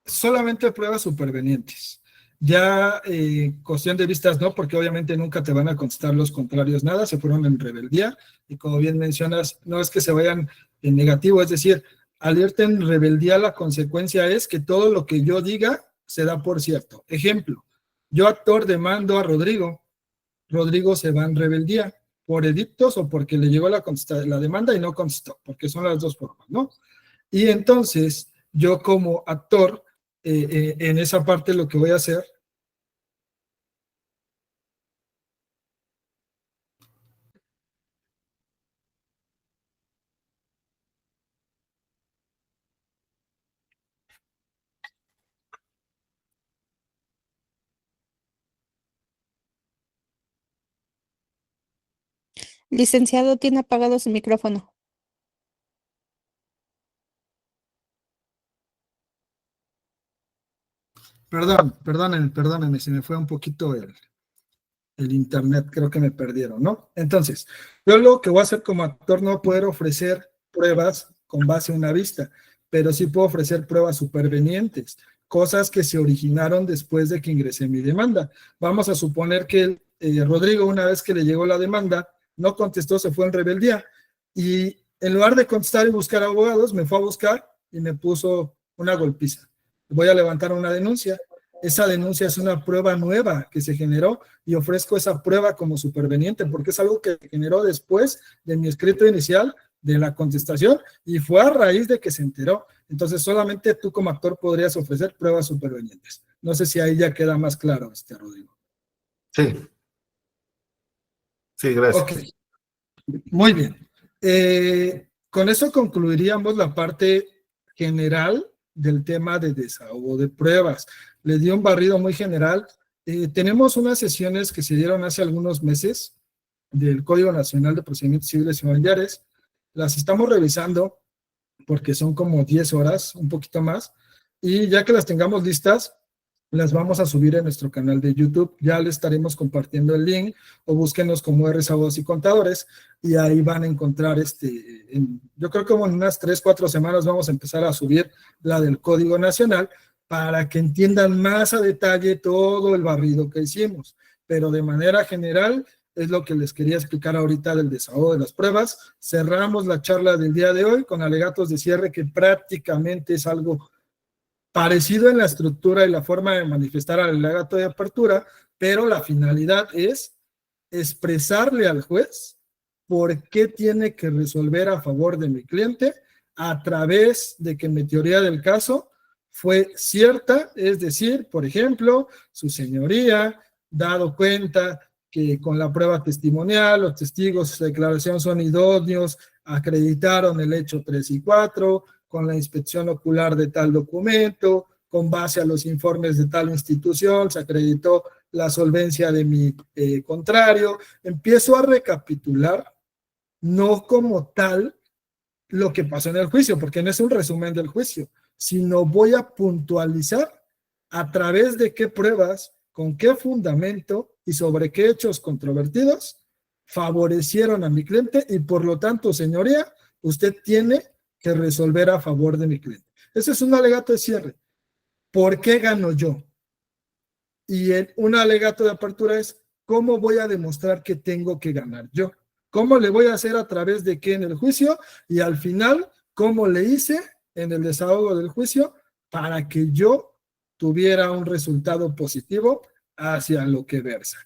Solamente pruebas supervenientes. Ya cuestión de vistas no, porque obviamente nunca te van a contestar los contrarios nada, se fueron en rebeldía, y como bien mencionas, no es que se vayan en negativo, es decir, al irte en rebeldía la consecuencia es que todo lo que yo diga se da por cierto. Ejemplo, Yo, actor, demando a Rodrigo. Rodrigo se va en rebeldía por edictos o porque le llegó la demanda y no contestó, porque son las dos formas, ¿no? Y entonces, yo como actor, en esa parte lo que voy a hacer Licenciado, tiene apagado su micrófono. Perdónenme, se me fue un poquito el internet, creo que me perdieron, ¿no? Entonces, yo lo que voy a hacer como actor no poder ofrecer pruebas con base en una vista, pero sí puedo ofrecer pruebas supervenientes, cosas que se originaron después de que ingresé mi demanda. Vamos a suponer que Rodrigo, una vez que le llegó la demanda, no contestó, se fue en rebeldía, y en lugar de contestar y buscar abogados, me fue a buscar y me puso una golpiza. Voy a levantar una denuncia. Esa denuncia es una prueba nueva que se generó y ofrezco esa prueba como superveniente porque es algo que se generó después de mi escrito inicial de la contestación y fue a raíz de que se enteró. Entonces solamente tú como actor podrías ofrecer pruebas supervenientes. No sé si ahí ya queda más claro, Rodrigo. Sí. Sí, gracias. Ok, muy bien. Con eso concluiríamos la parte general del tema de desahogo de pruebas. Le di un barrido muy general. Tenemos unas sesiones que se dieron hace algunos meses del Código Nacional de Procedimientos Civiles y Familiares. Las estamos revisando porque son como 10 horas, un poquito más, y ya que las tengamos listas, las vamos a subir en nuestro canal de YouTube. Ya le estaremos compartiendo el link o búsquenos como RS Abogados y Contadores y ahí van a encontrar yo creo que como en unas 3-4 semanas vamos a empezar a subir la del Código Nacional para que entiendan más a detalle todo el barrido que hicimos. Pero de manera general es lo que les quería explicar ahorita del desahogo de las pruebas. Cerramos la charla del día de hoy con alegatos de cierre que prácticamente es algo parecido en la estructura y la forma de manifestar al alegato de apertura, pero la finalidad es expresarle al juez por qué tiene que resolver a favor de mi cliente a través de que mi teoría del caso fue cierta, es decir, por ejemplo, su señoría, dado cuenta que con la prueba testimonial, los testigos de su declaración son idóneos, acreditaron el hecho 3 y 4, con la inspección ocular de tal documento, con base a los informes de tal institución, se acreditó la solvencia de mi contrario. Empiezo a recapitular, no como tal lo que pasó en el juicio, porque no es un resumen del juicio, sino voy a puntualizar a través de qué pruebas, con qué fundamento y sobre qué hechos controvertidos favorecieron a mi cliente y por lo tanto, señoría, usted tiene que resolver a favor de mi cliente. Ese es un alegato de cierre. ¿Por qué gano yo? Y un alegato de apertura es, ¿cómo voy a demostrar que tengo que ganar yo? ¿Cómo le voy a hacer a través de qué en el juicio? Y al final, ¿cómo le hice en el desahogo del juicio para que yo tuviera un resultado positivo hacia lo que versa?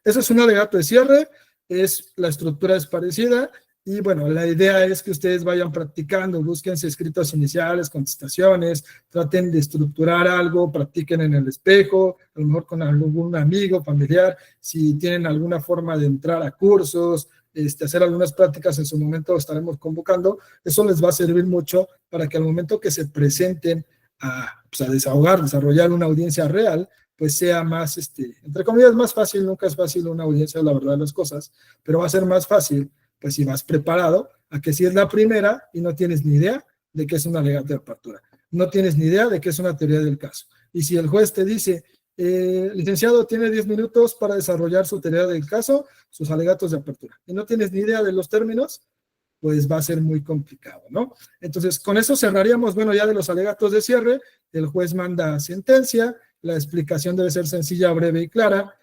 Ese es un alegato de cierre, la estructura es parecida. Y bueno, la idea es que ustedes vayan practicando, búsquense escritos iniciales, contestaciones, traten de estructurar algo, practiquen en el espejo, a lo mejor con algún amigo, familiar, si tienen alguna forma de entrar a cursos, hacer algunas prácticas en su momento estaremos convocando, eso les va a servir mucho para que al momento que se presenten a desahogar, desarrollar una audiencia real, pues sea más, entre comillas, más fácil. Nunca es fácil una audiencia, la verdad de las cosas, pero va a ser más fácil pues si vas preparado a que si es la primera y no tienes ni idea de qué es un alegato de apertura, no tienes ni idea de qué es una teoría del caso. Y si el juez te dice, licenciado, tiene 10 minutos para desarrollar su teoría del caso, sus alegatos de apertura, y no tienes ni idea de los términos, pues va a ser muy complicado, ¿no? Entonces, con eso cerraríamos, bueno, ya de los alegatos de cierre, el juez manda sentencia, la explicación debe ser sencilla, breve y clara,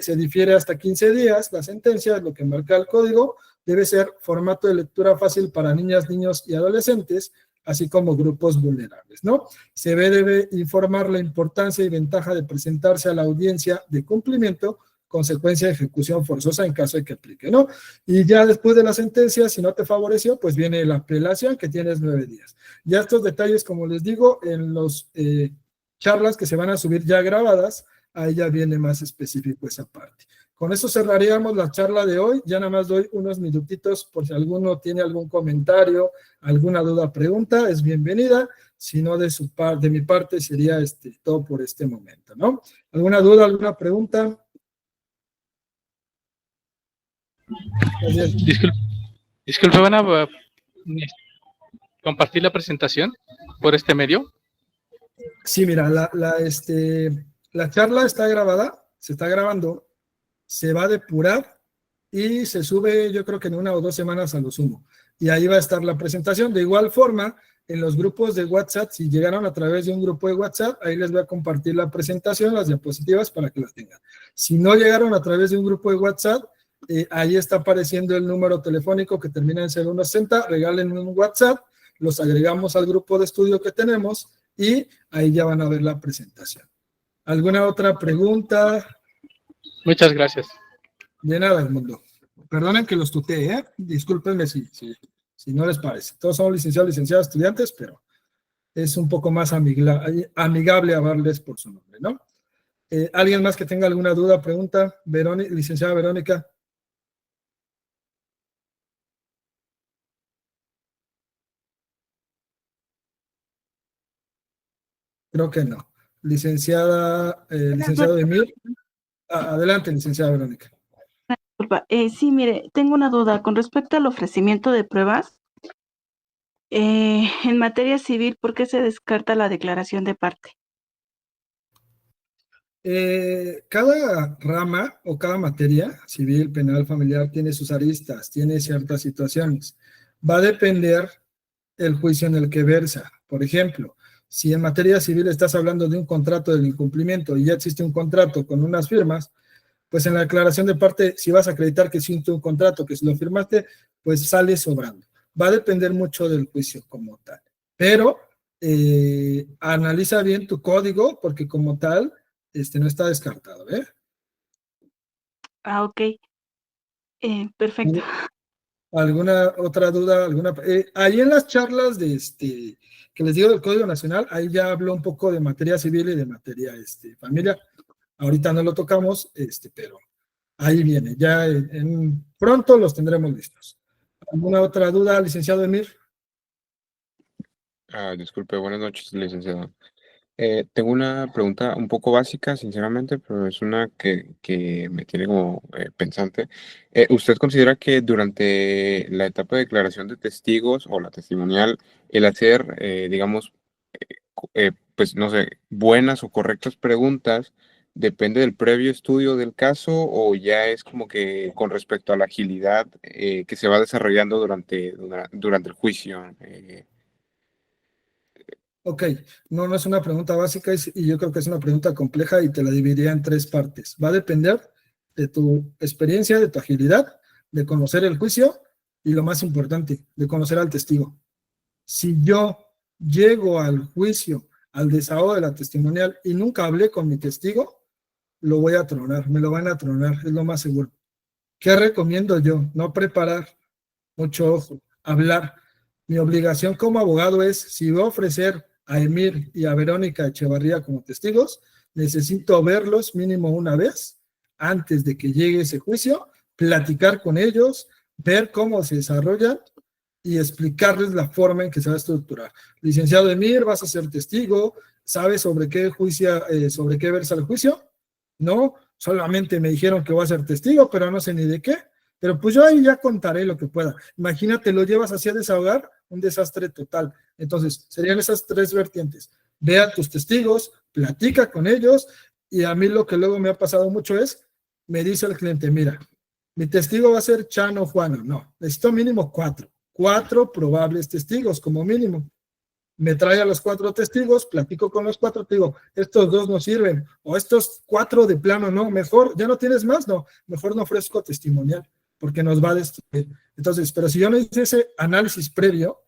se difiere hasta 15 días, la sentencia, lo que marca el código, debe ser formato de lectura fácil para niñas, niños y adolescentes, así como grupos vulnerables, ¿no? Se debe informar la importancia y ventaja de presentarse a la audiencia de cumplimiento, consecuencia de ejecución forzosa en caso de que aplique, ¿no? Y ya después de la sentencia, si no te favoreció, pues viene la apelación, que tienes 9 días. Ya estos detalles, como les digo, en los charlas que se van a subir ya grabadas, ahí ya viene más específico esa parte. Con eso cerraríamos la charla de hoy. Ya nada más doy unos minutitos por si alguno tiene algún comentario, alguna duda, pregunta, es bienvenida. Si no, de mi parte sería todo por este momento, ¿no? ¿Alguna duda, alguna pregunta? Disculpe, ¿van a compartir la presentación por este medio? Sí, mira, la charla está grabada, se está grabando, se va a depurar y se sube, yo creo que en 1 o 2 semanas a lo sumo. Y ahí va a estar la presentación. De igual forma, en los grupos de WhatsApp, si llegaron a través de un grupo de WhatsApp, ahí les voy a compartir la presentación, las diapositivas para que las tengan. Si no llegaron a través de un grupo de WhatsApp, ahí está apareciendo el número telefónico que termina en 0160, regálenme un WhatsApp, los agregamos al grupo de estudio que tenemos y ahí ya van a ver la presentación. ¿Alguna otra pregunta? Muchas gracias. De nada, Edmundo. Perdonen que los tuteé, ¿eh? Discúlpenme si no les parece. Todos somos licenciados, estudiantes, pero es un poco más amigable hablarles por su nombre, ¿no? ¿Alguien más que tenga alguna duda, pregunta? Licenciada Verónica. Creo que no. Licenciado Emir. Adelante, licenciada Verónica. Disculpa, sí, mire, tengo una duda con respecto al ofrecimiento de pruebas. En materia civil, ¿por qué se descarta la declaración de parte? Cada rama o cada materia, civil, penal, familiar, tiene sus aristas, tiene ciertas situaciones. Va a depender el juicio en el que versa. Por ejemplo, si en materia civil estás hablando de un contrato del incumplimiento y ya existe un contrato con unas firmas, pues en la declaración de parte, si vas a acreditar que existe un contrato, que si lo firmaste, pues sale sobrando. Va a depender mucho del juicio como tal. Pero analiza bien tu código, porque como tal, no está descartado, ¿eh? Ok. Perfecto. ¿Alguna otra duda? Ahí en las charlas que les digo del Código Nacional, ahí ya hablo un poco de materia civil y de materia familiar. Ahorita no lo tocamos, pero ahí viene. Ya pronto los tendremos listos. ¿Alguna otra duda, licenciado Emir? Disculpe, buenas noches, licenciado. Tengo una pregunta un poco básica, sinceramente, pero es una que me tiene como pensante. ¿Usted considera que durante la etapa de declaración de testigos o la testimonial, el hacer, digamos, pues no sé, buenas o correctas preguntas, depende del previo estudio del caso o ya es como que con respecto a la agilidad que se va desarrollando durante el juicio? Ok, no es una pregunta básica y yo creo que es una pregunta compleja y te la dividiría en 3 partes. Va a depender de tu experiencia, de tu agilidad, de conocer el juicio y lo más importante, de conocer al testigo. Si yo llego al juicio, al desahogo de la testimonial y nunca hablé con mi testigo, lo voy a tronar, me lo van a tronar, es lo más seguro. ¿Qué recomiendo yo? No preparar, mucho ojo, hablar. Mi obligación como abogado es, si voy a ofrecer a Emir y a Verónica Echevarría como testigos, necesito verlos mínimo una vez antes de que llegue ese juicio, platicar con ellos, ver cómo se desarrollan y explicarles la forma en que se va a estructurar. Licenciado Emir, vas a ser testigo, ¿sabes sobre qué versa el juicio? No, solamente me dijeron que voy a ser testigo, pero no sé ni de qué. Pero pues yo ahí ya contaré lo que pueda. Imagínate, lo llevas así a desahogar, un desastre total. Entonces, serían esas 3 vertientes. Ve a tus testigos, platica con ellos, y a mí lo que luego me ha pasado mucho es, me dice el cliente, mira, mi testigo va a ser Chano o Juano. No, necesito mínimo 4. 4 probables testigos como mínimo. Me trae a los 4 testigos, platico con los 4, te digo, estos 2 no sirven, o estos 4 de plano no, mejor, ¿ya no tienes más? No, mejor no ofrezco testimonial, porque nos va a destruir. Entonces, pero si yo no hice ese análisis previo,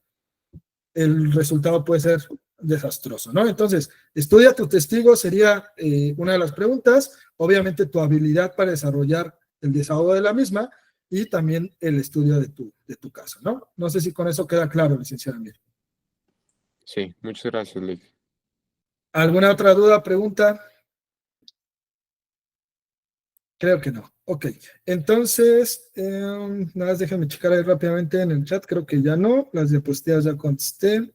el resultado puede ser desastroso, ¿no? Entonces, estudia tu testigo sería una de las preguntas, obviamente tu habilidad para desarrollar el desahogo de la misma y también el estudio de tu caso, ¿no? No sé si con eso queda claro, licenciada Mir. Sí, muchas gracias, Lic. ¿Alguna otra duda, pregunta? Creo que no. Ok, entonces, nada más déjenme checar ahí rápidamente en el chat, creo que ya no, las diapositivas ya contesté.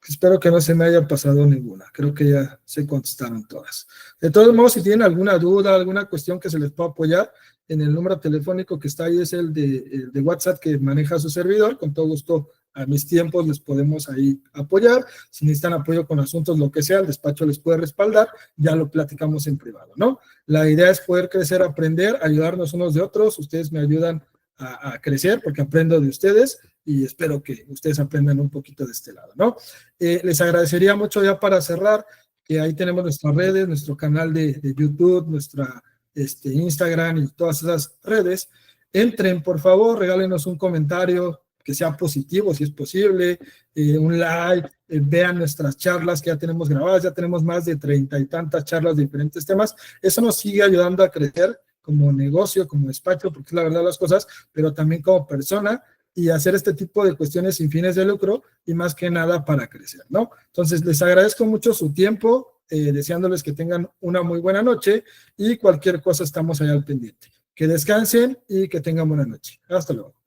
Espero que no se me haya pasado ninguna, creo que ya se contestaron todas. De todos modos, si tienen alguna duda, alguna cuestión que se les pueda apoyar, en el número telefónico que está ahí es el de WhatsApp que maneja su servidor, con todo gusto a mis tiempos les podemos ahí apoyar, si necesitan apoyo con asuntos, lo que sea, el despacho les puede respaldar, ya lo platicamos en privado, ¿no? La idea es poder crecer, aprender, ayudarnos unos de otros, ustedes me ayudan a crecer porque aprendo de ustedes y espero que ustedes aprendan un poquito de este lado, ¿no? Les agradecería mucho ya para cerrar, que ahí tenemos nuestras redes, nuestro canal de YouTube, nuestra Instagram y todas esas redes. Entren, por favor, regálenos un comentario que sea positivo, si es posible, un like, vean nuestras charlas que ya tenemos grabadas, ya tenemos más de 30 y tantas charlas de diferentes temas. Eso nos sigue ayudando a crecer como negocio, como despacho, porque es la verdad de las cosas, pero también como persona, y hacer este tipo de cuestiones sin fines de lucro y más que nada para crecer, ¿no? Entonces, les agradezco mucho su tiempo, deseándoles que tengan una muy buena noche y cualquier cosa estamos allá al pendiente. Que descansen y que tengan buena noche. Hasta luego.